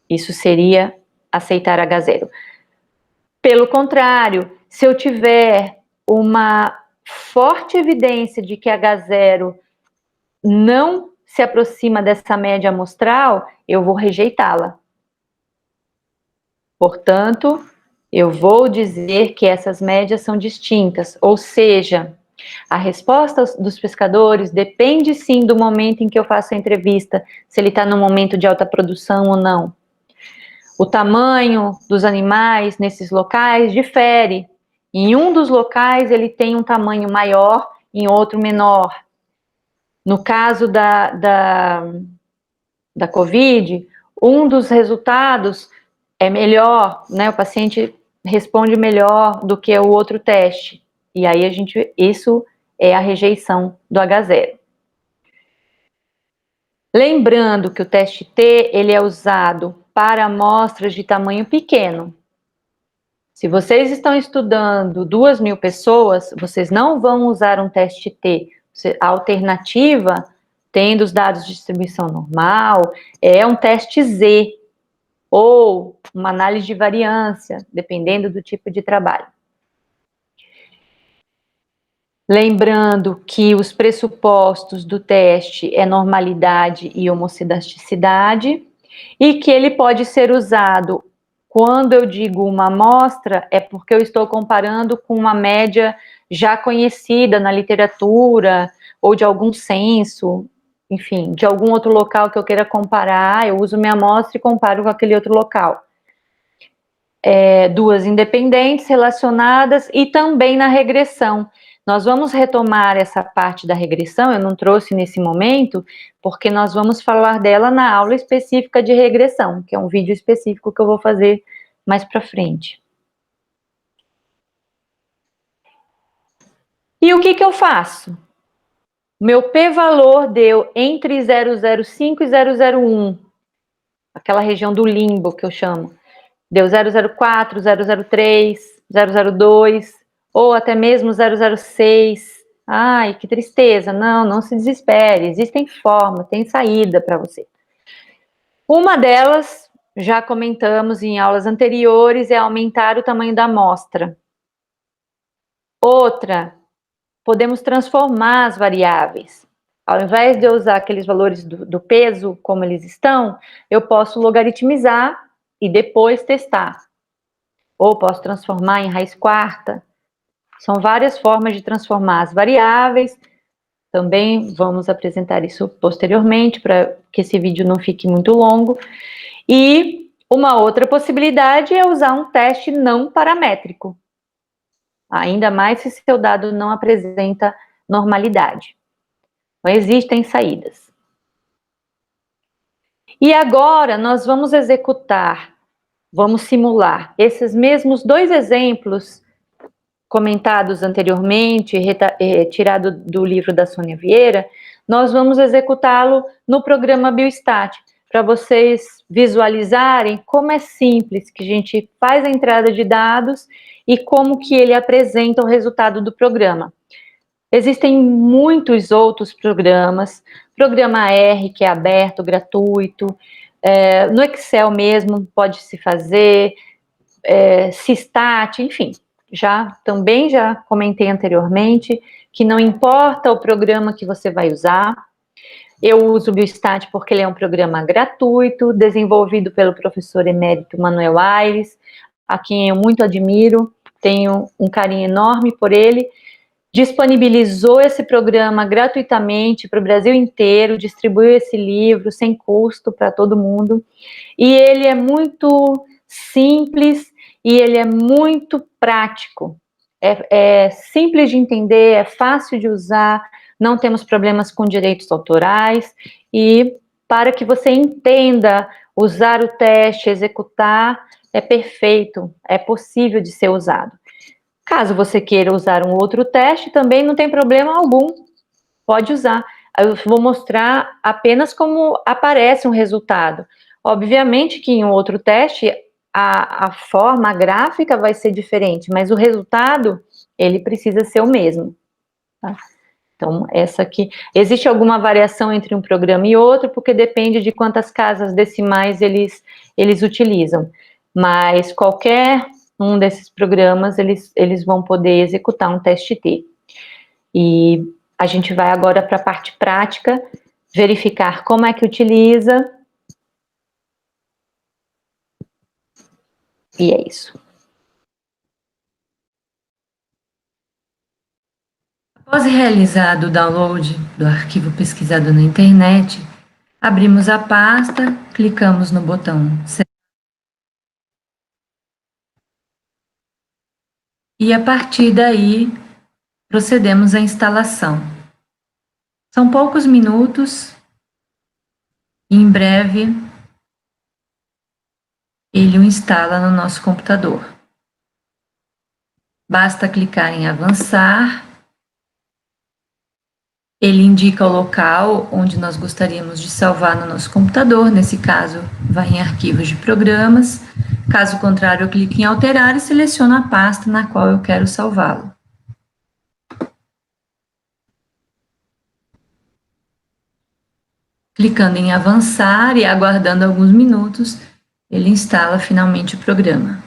Isso seria aceitar H0. Pelo contrário, se eu tiver uma forte evidência de que H0 não se aproxima dessa média amostral, eu vou rejeitá-la. Portanto, eu vou dizer que essas médias são distintas, ou seja, a resposta dos pescadores depende sim do momento em que eu faço a entrevista, se ele está no momento de alta produção ou não. O tamanho dos animais nesses locais difere. Em um dos locais ele tem um tamanho maior, em outro menor. No caso da Covid, um dos resultados é melhor, né? O paciente responde melhor do que o outro teste. E aí isso é a rejeição do H0. Lembrando que o teste T, ele é usado para amostras de tamanho pequeno. Se vocês estão estudando 2.000 pessoas, vocês não vão usar um teste T. A alternativa, tendo os dados de distribuição normal, é um teste Z, ou uma análise de variância, dependendo do tipo de trabalho. Lembrando que os pressupostos do teste é normalidade e homocedasticidade, e que ele pode ser usado quando eu digo uma amostra, é porque eu estou comparando com uma média já conhecida na literatura, ou de algum censo, enfim, de algum outro local que eu queira comparar, eu uso minha amostra e comparo com aquele outro local. Duas independentes relacionadas e também na regressão. Nós vamos retomar essa parte da regressão, eu não trouxe nesse momento, porque nós vamos falar dela na aula específica de regressão, que é um vídeo específico que eu vou fazer mais para frente. E o que eu faço? Meu p-valor deu entre 0,05 e 0,01, aquela região do limbo que eu chamo. Deu 0,04, 0,03. 002, ou até mesmo 006. Ai, que tristeza. Não, não se desespere. Existem formas, tem saída para você. Uma delas, já comentamos em aulas anteriores, é aumentar o tamanho da amostra. Outra, podemos transformar as variáveis. Ao invés de eu usar aqueles valores do peso como eles estão, eu posso logaritmizar e depois testar. Ou posso transformar em raiz quarta. São várias formas de transformar as variáveis. Também vamos apresentar isso posteriormente, para que esse vídeo não fique muito longo. E uma outra possibilidade é usar um teste não paramétrico. Ainda mais se seu dado não apresenta normalidade. Então, existem saídas. E agora nós vamos executar, vamos simular esses mesmos dois exemplos comentados anteriormente, tirado do livro da Sônia Vieira. Nós vamos executá-lo no programa Biostat, para vocês visualizarem como é simples que a gente faz a entrada de dados e como que ele apresenta o resultado do programa. Existem muitos outros programas, programa R, que é aberto, gratuito, no Excel mesmo pode-se fazer, Sistat, enfim, também já comentei anteriormente, que não importa o programa que você vai usar. Eu uso o Biostat porque ele é um programa gratuito, desenvolvido pelo professor emérito Manuel Aires, a quem eu muito admiro, tenho um carinho enorme por ele. Disponibilizou esse programa gratuitamente para o Brasil inteiro, distribuiu esse livro sem custo para todo mundo, e ele é muito simples e ele é muito prático, é simples de entender, é fácil de usar, não temos problemas com direitos autorais, e para que você entenda usar o teste, executar, é perfeito, é possível de ser usado. Caso você queira usar um outro teste, também não tem problema algum, pode usar. Eu vou mostrar apenas como aparece um resultado. Obviamente que em um outro teste, a forma, a gráfica vai ser diferente, mas o resultado, ele precisa ser o mesmo. Tá? Então, essa aqui, existe alguma variação entre um programa e outro, porque depende de quantas casas decimais eles utilizam. Mas qualquer um desses programas, eles vão poder executar um teste T. E a gente vai agora para a parte prática, verificar como é que utiliza. E é isso. Após realizado o download do arquivo pesquisado na internet, abrimos a pasta, clicamos no botão e a partir daí procedemos à instalação. São poucos minutos e em breve ele o instala no nosso computador. Basta clicar em avançar. Ele indica o local onde nós gostaríamos de salvar no nosso computador, nesse caso, vai em arquivos de programas. Caso contrário, eu clico em alterar e seleciono a pasta na qual eu quero salvá-lo. Clicando em avançar e aguardando alguns minutos, ele instala finalmente o programa.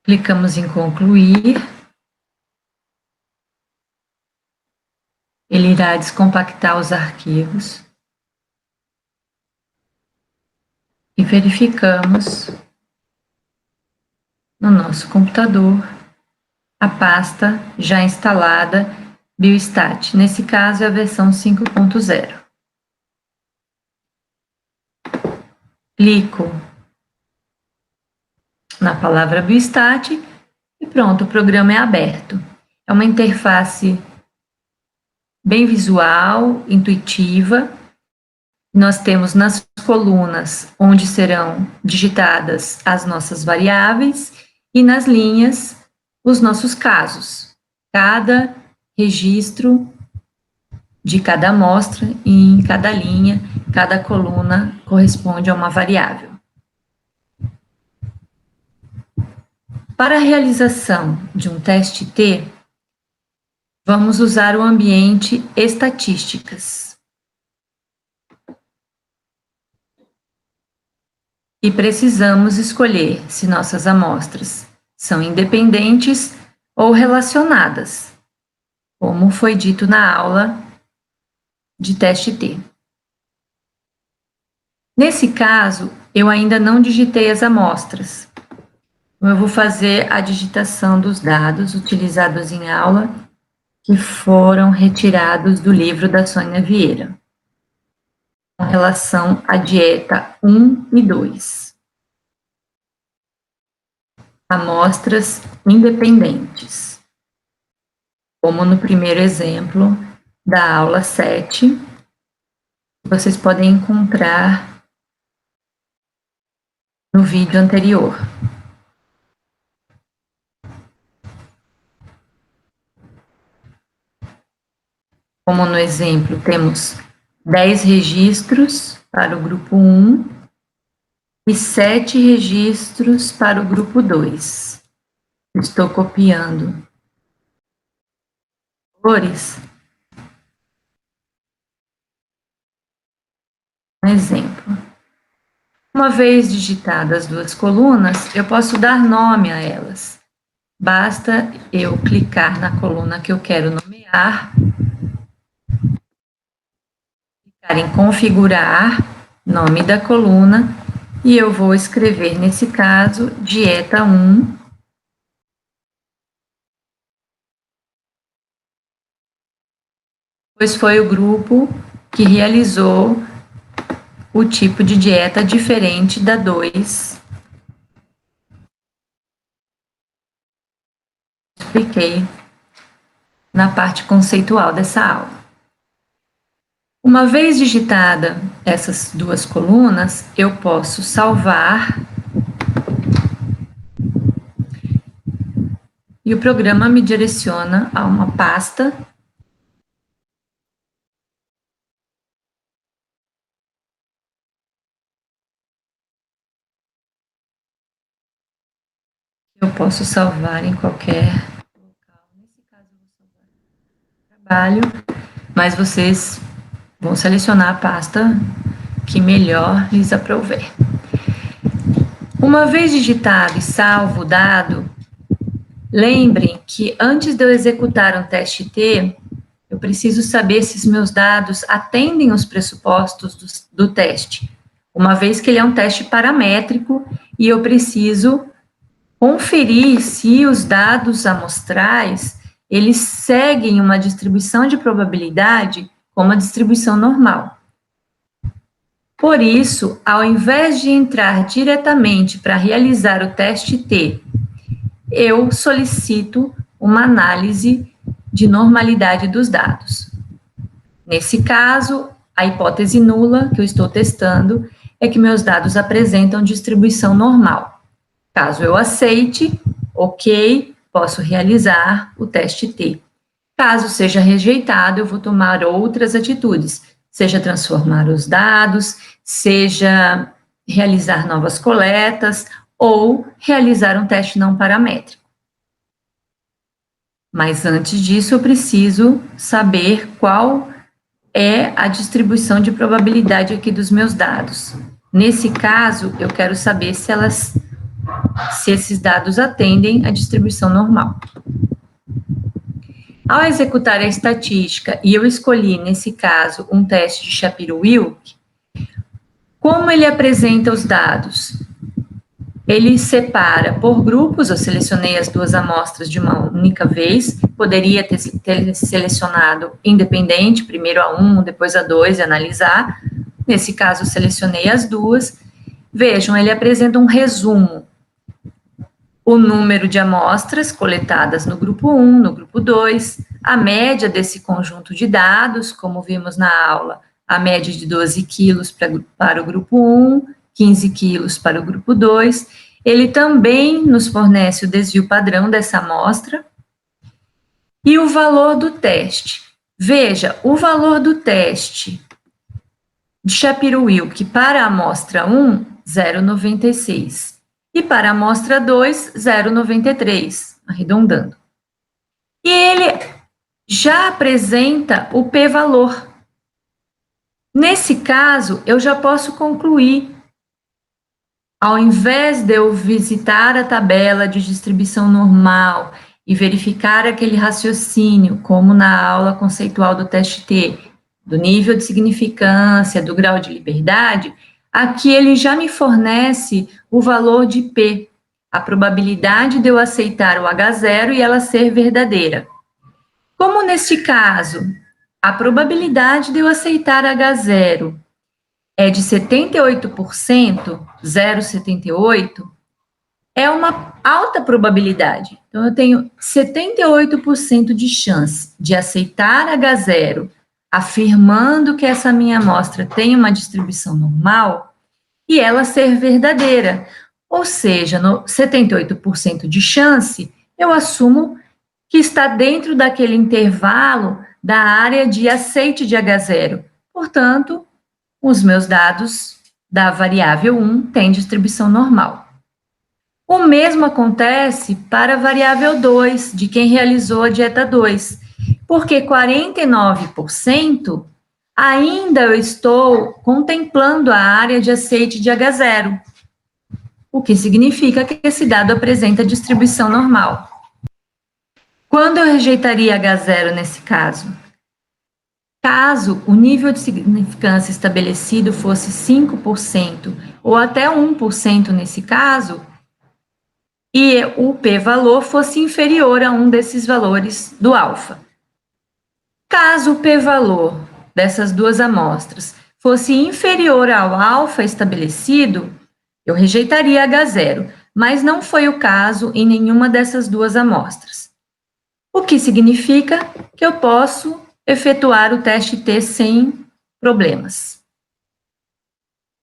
Clicamos em concluir. Ele irá descompactar os arquivos. E verificamos no nosso computador a pasta já instalada Biostat. Nesse caso é a versão 5.0. Clico na palavra Biostat e pronto, o programa é aberto. É uma interface bem visual, intuitiva. Nós temos nas colunas onde serão digitadas as nossas variáveis e nas linhas os nossos casos. Cada registro de cada amostra e em cada linha, cada coluna corresponde a uma variável. Para a realização de um teste T, vamos usar o ambiente estatísticas. E precisamos escolher se nossas amostras são independentes ou relacionadas, como foi dito na aula de teste T. Nesse caso, eu ainda não digitei as amostras. Eu vou fazer a digitação dos dados utilizados em aula que foram retirados do livro da Sônia Vieira, com relação à dieta 1 e 2. Amostras independentes, como no primeiro exemplo da aula 7, vocês podem encontrar no vídeo anterior. Como no exemplo, temos 10 registros para o grupo 1 e 7 registros para o grupo 2. Estou copiando cores. Um exemplo. Uma vez digitadas as duas colunas, eu posso dar nome a elas. Basta eu clicar na coluna que eu quero nomear, clicar em configurar, nome da coluna, e eu vou escrever, nesse caso, dieta 1, pois foi o grupo que realizou o tipo de dieta diferente da 2. Expliquei na parte conceitual dessa aula. Uma vez digitada essas duas colunas, eu posso salvar e o programa me direciona a uma pasta eu posso salvar em qualquer local. Nesse caso, eu vou salvar o trabalho, mas vocês vão selecionar a pasta que melhor lhes aprouver. Uma vez digitado e salvo o dado, lembrem que antes de eu executar um teste T, eu preciso saber se os meus dados atendem os pressupostos do teste, uma vez que ele é um teste paramétrico e eu preciso conferir se os dados amostrais, eles seguem uma distribuição de probabilidade como a distribuição normal. Por isso, ao invés de entrar diretamente para realizar o teste T, eu solicito uma análise de normalidade dos dados. Nesse caso, a hipótese nula que eu estou testando é que meus dados apresentam distribuição normal. Caso eu aceite, ok, posso realizar o teste T. Caso seja rejeitado, eu vou tomar outras atitudes, seja transformar os dados, seja realizar novas coletas ou realizar um teste não paramétrico. Mas antes disso, eu preciso saber qual é a distribuição de probabilidade aqui dos meus dados. Nesse caso, eu quero saber se esses dados atendem à distribuição normal. Ao executar a estatística, e eu escolhi, nesse caso, um teste de Shapiro-Wilk, como ele apresenta os dados? Ele separa por grupos, eu selecionei as duas amostras de uma única vez, poderia ter selecionado independente, primeiro a 1, depois a 2 e analisar. Nesse caso, eu selecionei as duas. Vejam, ele apresenta um resumo o número de amostras coletadas no grupo 1, no grupo 2, a média desse conjunto de dados, como vimos na aula, a média de 12 quilos para o grupo 1, 15 quilos para o grupo 2. Ele também nos fornece o desvio padrão dessa amostra e o valor do teste. Veja, o valor do teste de Shapiro-Wilk para a amostra 1, 0,96. E para a amostra 2, 0,93, arredondando. E ele já apresenta o p-valor. Nesse caso, eu já posso concluir, ao invés de eu visitar a tabela de distribuição normal e verificar aquele raciocínio, como na aula conceitual do teste T, do nível de significância, do grau de liberdade, aqui ele já me fornece o valor de P, a probabilidade de eu aceitar o H0 e ela ser verdadeira. Como neste caso, a probabilidade de eu aceitar H0 é de 78%, 0,78, é uma alta probabilidade. Então, eu tenho 78% de chance de aceitar H0, afirmando que essa minha amostra tem uma distribuição normal, e ela ser verdadeira. Ou seja, no 78% de chance, eu assumo que está dentro daquele intervalo da área de aceite de H0. Portanto, os meus dados da variável 1 têm distribuição normal. O mesmo acontece para a variável 2, de quem realizou a dieta 2, porque 49% ainda eu estou contemplando a área de aceite de H0, o que significa que esse dado apresenta distribuição normal. Quando eu rejeitaria H0 nesse caso? Caso o nível de significância estabelecido fosse 5% ou até 1% nesse caso, e o p-valor fosse inferior a um desses valores do alfa. Caso o p-valor dessas duas amostras fosse inferior ao alfa estabelecido, eu rejeitaria H0, mas não foi o caso em nenhuma dessas duas amostras. O que significa que eu posso efetuar o teste T sem problemas.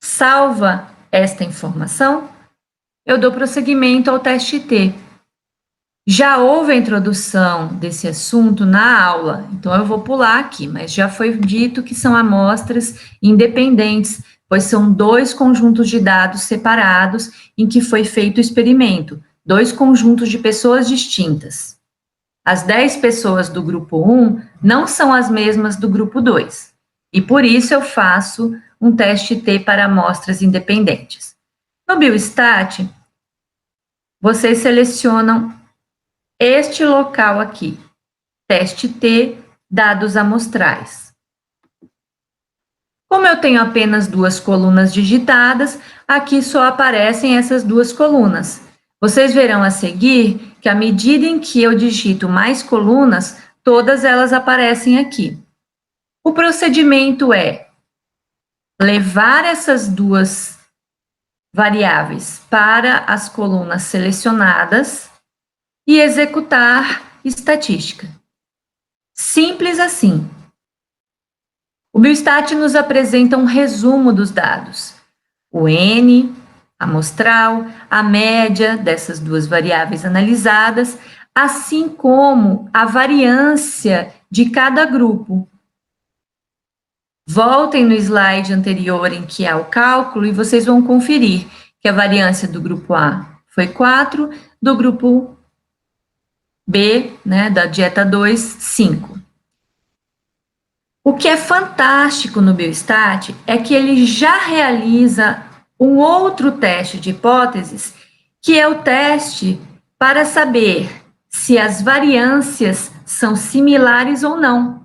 Salva esta informação, eu dou prosseguimento ao teste T. Já houve a introdução desse assunto na aula, então eu vou pular aqui, mas já foi dito que são amostras independentes, pois são dois conjuntos de dados separados em que foi feito o experimento, dois conjuntos de pessoas distintas. As 10 pessoas do grupo 1 não são as mesmas do grupo 2, e por isso eu faço um teste T para amostras independentes. No Biostat, vocês selecionam este local aqui, teste T, dados amostrais. Como eu tenho apenas duas colunas digitadas, aqui só aparecem essas duas colunas. Vocês verão a seguir que à medida em que eu digito mais colunas, todas elas aparecem aqui. O procedimento é levar essas duas variáveis para as colunas selecionadas e executar estatística. Simples assim. O Biostat nos apresenta um resumo dos dados. O N, amostral, a média dessas duas variáveis analisadas, assim como a variância de cada grupo. Voltem no slide anterior em que há o cálculo e vocês vão conferir que a variância do grupo A foi 4, do grupo B, né, da dieta 2, 5. O que é fantástico no Biostat é que ele já realiza um outro teste de hipóteses, que é o teste para saber se as variâncias são similares ou não.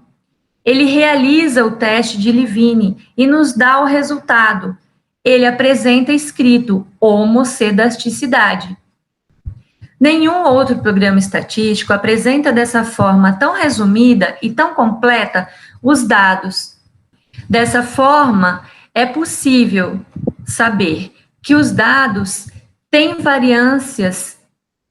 Ele realiza o teste de Levine e nos dá o resultado. Ele apresenta escrito homocedasticidade. Nenhum outro programa estatístico apresenta dessa forma tão resumida e tão completa os dados. Dessa forma, é possível saber que os dados têm variâncias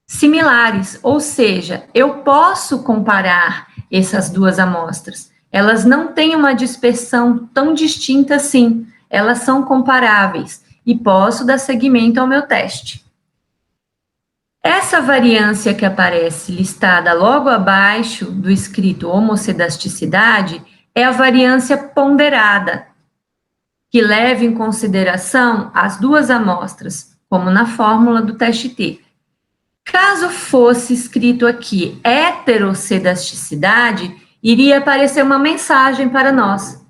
similares, ou seja, eu posso comparar essas duas amostras. Elas não têm uma dispersão tão distinta assim, elas são comparáveis e posso dar seguimento ao meu teste. Essa variância que aparece listada logo abaixo do escrito homocedasticidade é a variância ponderada, que leva em consideração as duas amostras, como na fórmula do teste T. Caso fosse escrito aqui heterocedasticidade, iria aparecer uma mensagem para nós.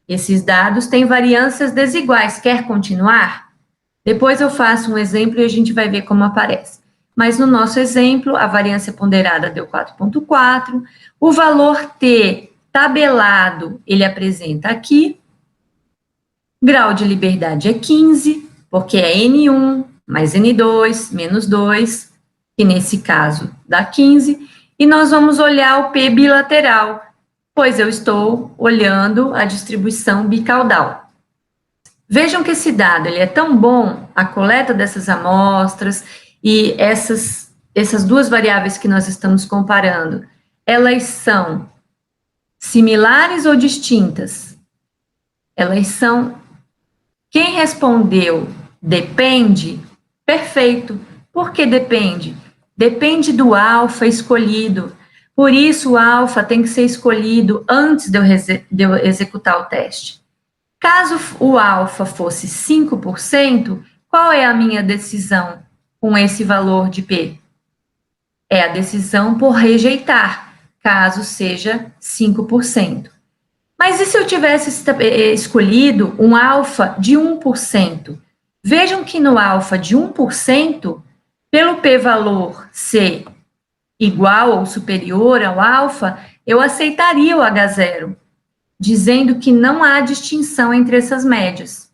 Esses dados têm variâncias desiguais. Quer continuar? Depois eu faço um exemplo e a gente vai ver como aparece. Mas no nosso exemplo, a variância ponderada deu 4,4. O valor T tabelado, ele apresenta aqui. Grau de liberdade é 15, porque é N1 mais N2 menos 2, que nesse caso dá 15. E nós vamos olhar o P bilateral, pois eu estou olhando a distribuição bicaudal. Vejam que esse dado ele é tão bom, a coleta dessas amostras e essas duas variáveis que nós estamos comparando, elas são similares ou distintas? Elas são... Quem respondeu depende? Perfeito. Por que depende? Depende do alfa escolhido. Por isso, o alfa tem que ser escolhido antes de eu executar o teste. Caso o alfa fosse 5%, qual é a minha decisão com esse valor de P? É a decisão por rejeitar, caso seja 5%. Mas e se eu tivesse escolhido um alfa de 1%? Vejam que no alfa de 1%, pelo p-valor ser igual ou superior ao alfa, eu aceitaria o H0, dizendo que não há distinção entre essas médias.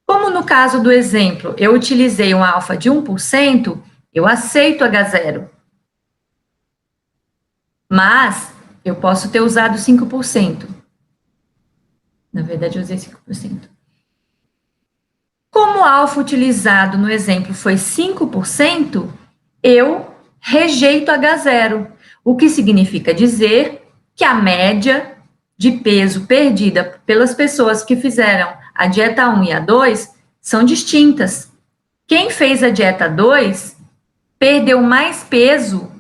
Como no caso do exemplo, eu utilizei um alfa de 1%, eu aceito H0. Mas eu posso ter usado 5%. Na verdade, eu usei 5%. Como o alfa utilizado no exemplo foi 5%, eu rejeito H0, o que significa dizer que a média de peso perdida pelas pessoas que fizeram a dieta 1 e a 2 são distintas. Quem fez a dieta 2 perdeu mais peso,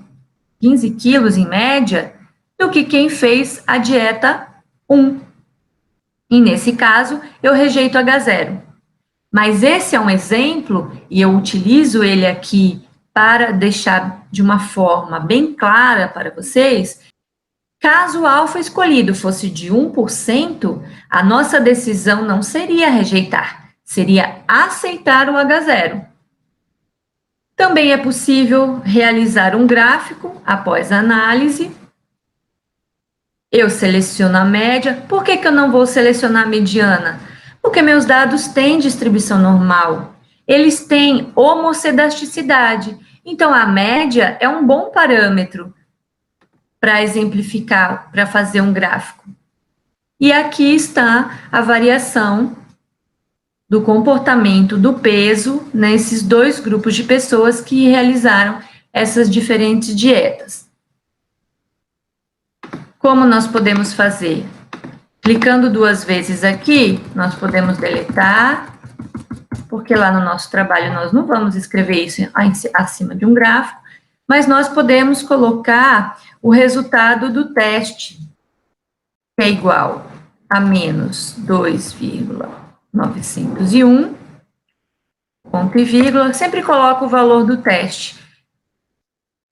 15 quilos em média, do que quem fez a dieta 1. E nesse caso, eu rejeito H0. Mas esse é um exemplo, e eu utilizo ele aqui para deixar de uma forma bem clara para vocês. Caso o alfa escolhido fosse de 1%, a nossa decisão não seria rejeitar, seria aceitar o H0. Também é possível realizar um gráfico após a análise. Eu seleciono a média. Por que eu não vou selecionar a mediana? Porque meus dados têm distribuição normal. Eles têm homocedasticidade. Então, a média é um bom parâmetro para exemplificar, para fazer um gráfico. E aqui está a variação do comportamento do peso nesses dois grupos de pessoas que realizaram essas diferentes dietas. Como nós podemos fazer? Clicando 2 vezes aqui, nós podemos deletar, porque lá no nosso trabalho nós não vamos escrever isso acima de um gráfico, mas nós podemos colocar o resultado do teste, que é igual a menos 2,901, ponto e vírgula, sempre coloco o valor do teste,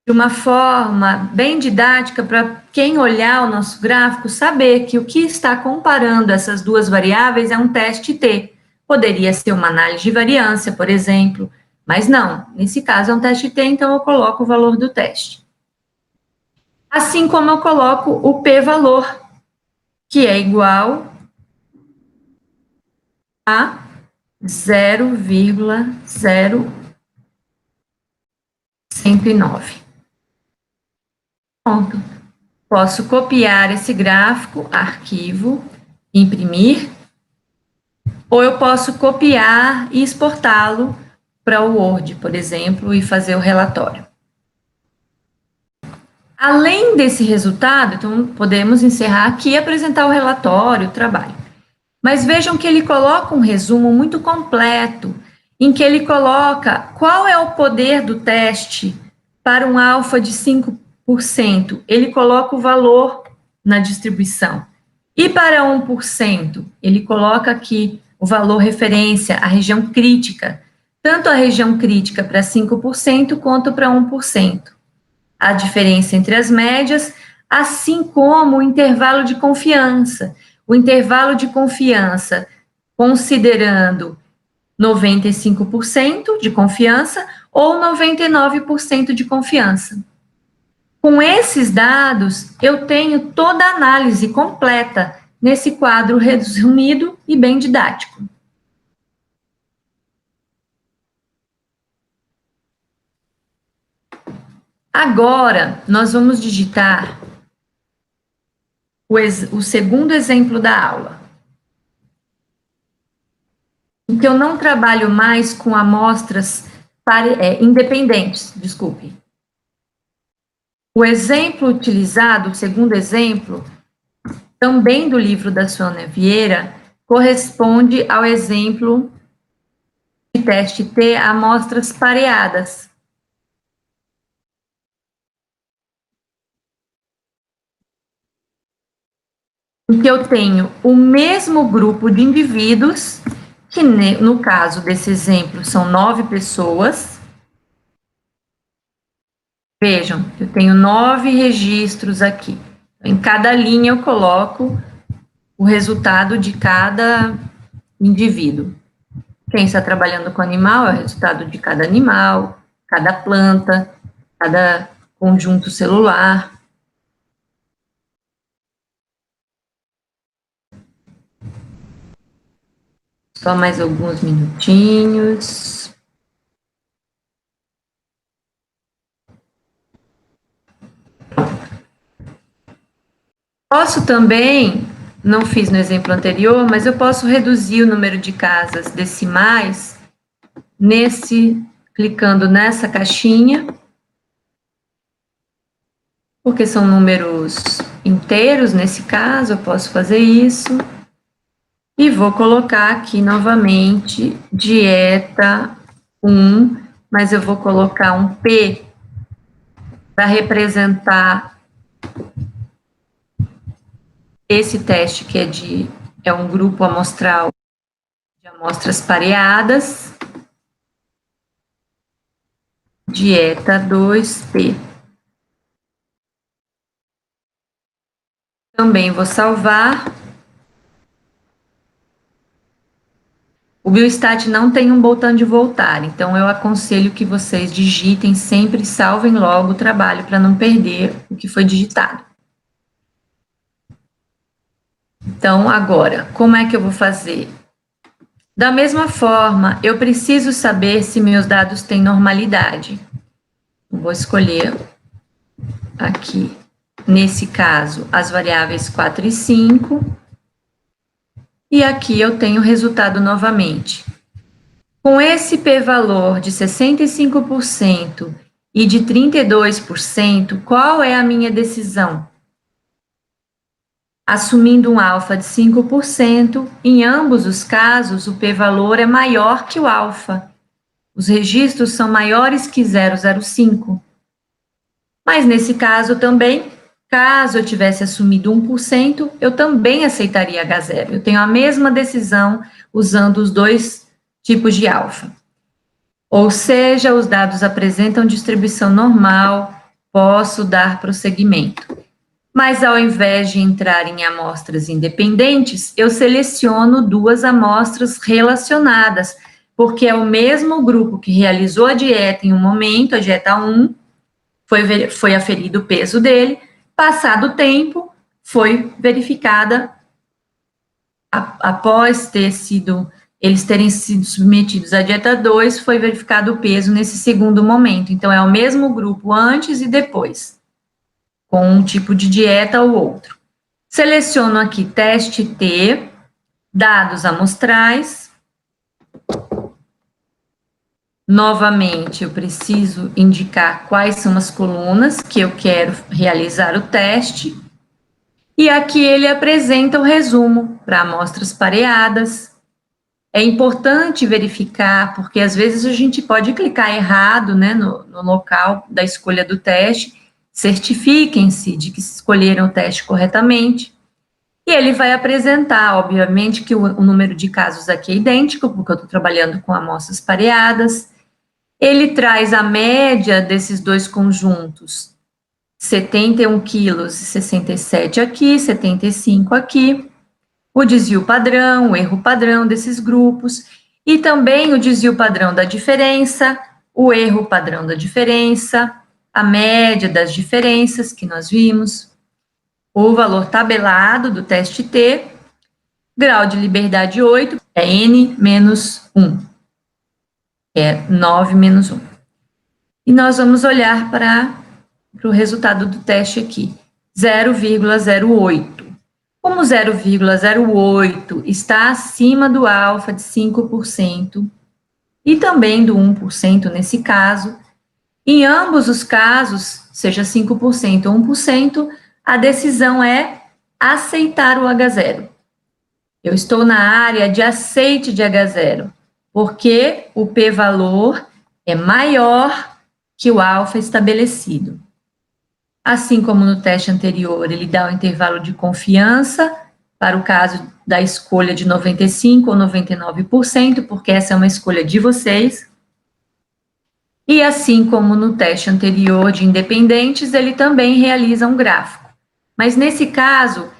de uma forma bem didática para quem olhar o nosso gráfico saber que o que está comparando essas duas variáveis é um teste T. Poderia ser uma análise de variância, por exemplo, mas não, nesse caso é um teste T, então eu coloco o valor do teste. Assim como eu coloco o p-valor, que é igual a 0,0109. Pronto. Posso copiar esse gráfico, arquivo, imprimir, ou eu posso copiar e exportá-lo para o Word, por exemplo, e fazer o relatório. Além desse resultado, então podemos encerrar aqui e apresentar o relatório, o trabalho. Mas vejam que ele coloca um resumo muito completo, em que ele coloca qual é o poder do teste para um alfa de 5%. Ele coloca o valor na distribuição. E para 1%, ele coloca aqui o valor referência, a região crítica, tanto a região crítica para 5% quanto para 1%. A diferença entre as médias, assim como o intervalo de confiança. O intervalo de confiança, considerando 95% de confiança ou 99% de confiança. Com esses dados, eu tenho toda a análise completa nesse quadro resumido e bem didático. Agora, nós vamos digitar o segundo exemplo da aula. Em que eu não trabalho mais com amostras independentes, desculpe. O exemplo utilizado, o segundo exemplo, também do livro da Sônia Vieira, corresponde ao exemplo de teste T, amostras pareadas. Em que eu tenho o mesmo grupo de indivíduos, que no caso desse exemplo são 9 pessoas. Vejam, eu tenho 9 registros aqui. Em cada linha eu coloco o resultado de cada indivíduo. Quem está trabalhando com animal é o resultado de cada animal, cada planta, cada conjunto celular. Só mais alguns minutinhos. Posso também, não fiz no exemplo anterior, mas eu posso reduzir o número de casas decimais clicando nessa caixinha, porque são números inteiros, nesse caso, eu posso fazer isso. E vou colocar aqui novamente dieta 1, mas eu vou colocar um P para representar esse teste que é um grupo amostral de amostras pareadas. Dieta 2P. Também vou salvar. O Biostat não tem um botão de voltar, então eu aconselho que vocês digitem sempre, salvem logo o trabalho para não perder o que foi digitado. Então, agora, como é que eu vou fazer? Da mesma forma, eu preciso saber se meus dados têm normalidade. Vou escolher aqui, nesse caso, as variáveis 4 e 5. E aqui eu tenho o resultado novamente. Com esse p-valor de 65% e de 32%, qual é a minha decisão? Assumindo um alfa de 5%, em ambos os casos, o p-valor é maior que o alfa. Os registros são maiores que 0,05. Mas nesse caso também, caso eu tivesse assumido 1%, eu também aceitaria H0. Eu tenho a mesma decisão usando os dois tipos de alfa. Ou seja, os dados apresentam distribuição normal, posso dar prosseguimento. Mas ao invés de entrar em amostras independentes, eu seleciono 2 amostras relacionadas, porque é o mesmo grupo que realizou a dieta em um momento, a dieta 1, foi aferido o peso dele, passado o tempo, foi verificada, após eles terem sido submetidos à dieta 2, foi verificado o peso nesse segundo momento. Então, é o mesmo grupo antes e depois, com um tipo de dieta ou outro. Seleciono aqui teste T, dados amostrais, Novamente, eu preciso indicar quais são as colunas que eu quero realizar o teste. E aqui ele apresenta o resumo para amostras pareadas. É importante verificar, porque às vezes a gente pode clicar errado, né, no local da escolha do teste. Certifiquem-se de que escolheram o teste corretamente. E ele vai apresentar, obviamente, que o número de casos aqui é idêntico, porque eu estou trabalhando com amostras pareadas. Ele traz a média desses dois conjuntos, 71 quilos e 67 aqui, 75 aqui. O desvio padrão, o erro padrão desses grupos, e também o desvio padrão da diferença, o erro padrão da diferença, a média das diferenças que nós vimos, o valor tabelado do teste T, grau de liberdade 8, é N menos 1, que é 9 menos 1. E nós vamos olhar para o resultado do teste aqui, 0,08. Como 0,08 está acima do alfa de 5% e também do 1% nesse caso, em ambos os casos, seja 5% ou 1%, a decisão é aceitar o H0. Eu estou na área de aceite de H0, porque o p-valor é maior que o alfa estabelecido. Assim como no teste anterior, ele dá o intervalo de confiança para o caso da escolha de 95% ou 99%, porque essa é uma escolha de vocês. E assim como no teste anterior de independentes, ele também realiza um gráfico. Mas nesse caso,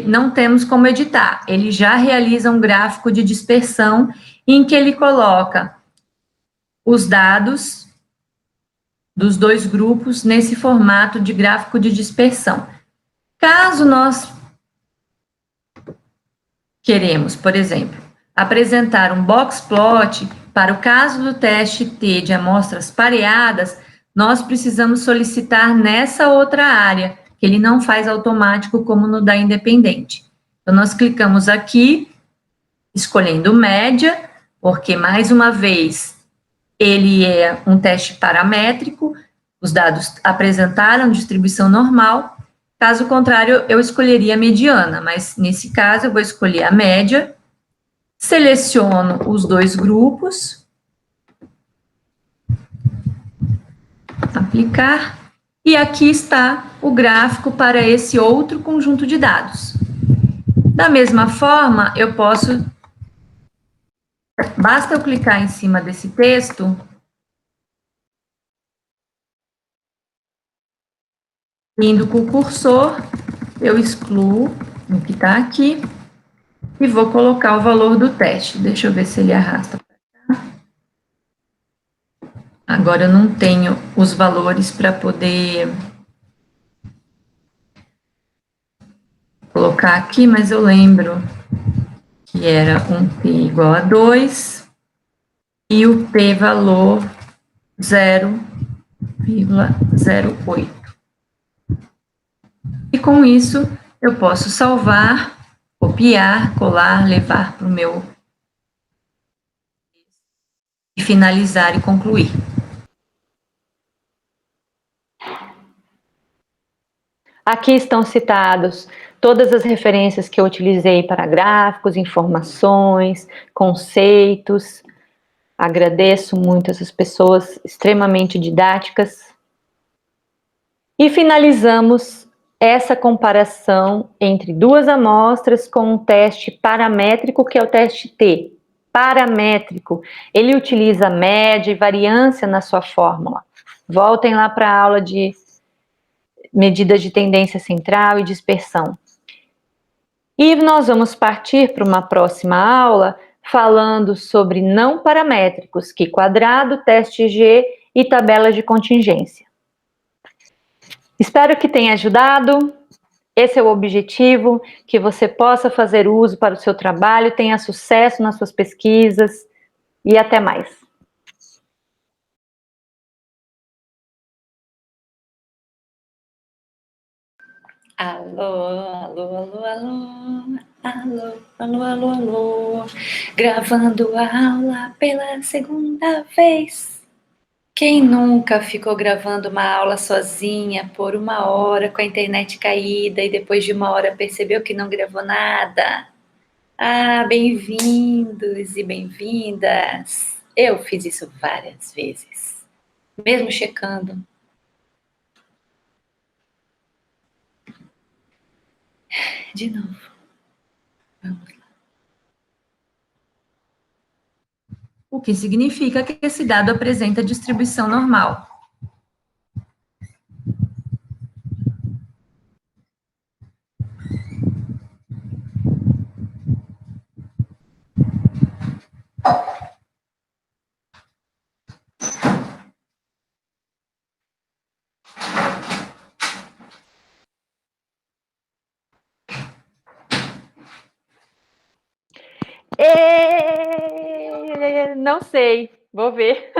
não temos como editar, ele já realiza um gráfico de dispersão em que ele coloca os dados dos dois grupos nesse formato de gráfico de dispersão. Caso nós queremos, por exemplo, apresentar um box plot para o caso do teste T de amostras pareadas, nós precisamos solicitar nessa outra área, que ele não faz automático como no da independente. Então, nós clicamos aqui, escolhendo média, porque, mais uma vez, ele é um teste paramétrico, os dados apresentaram distribuição normal. Caso contrário, eu escolheria a mediana, mas nesse caso eu vou escolher a média, seleciono os dois grupos, aplicar, e aqui está o gráfico para esse outro conjunto de dados. Da mesma forma, eu posso, basta eu clicar em cima desse texto, indo com o cursor, eu excluo o que está aqui e vou colocar o valor do teste. Deixa eu ver se ele arrasta para cá. Agora eu não tenho os valores para poder colocar aqui, mas eu lembro que era um P igual a 2 e o P valor 0,08. E com isso, eu posso salvar, copiar, colar, levar para o meu e finalizar e concluir. Aqui estão citados todas as referências que eu utilizei para gráficos, informações, conceitos. Agradeço muito essas pessoas extremamente didáticas. E finalizamos essa comparação entre duas amostras com um teste paramétrico, que é o teste T. Paramétrico, ele utiliza média e variância na sua fórmula. Voltem lá para a aula de medidas de tendência central e dispersão. E nós vamos partir para uma próxima aula falando sobre não paramétricos, que quadrado, teste G e tabela de contingência. Espero que tenha ajudado. Esse é o objetivo, que você possa fazer uso para o seu trabalho, tenha sucesso nas suas pesquisas e até mais. Alô, alô, alô, alô, alô, alô, alô, alô, gravando a aula pela segunda vez. Quem nunca ficou gravando uma aula sozinha por 1 hora com a internet caída e depois de 1 hora percebeu que não gravou nada? Ah, bem-vindos e bem-vindas. Eu fiz isso várias vezes, mesmo checando. De novo, vamos lá. O que significa que esse dado apresenta distribuição normal. Não sei, vou ver.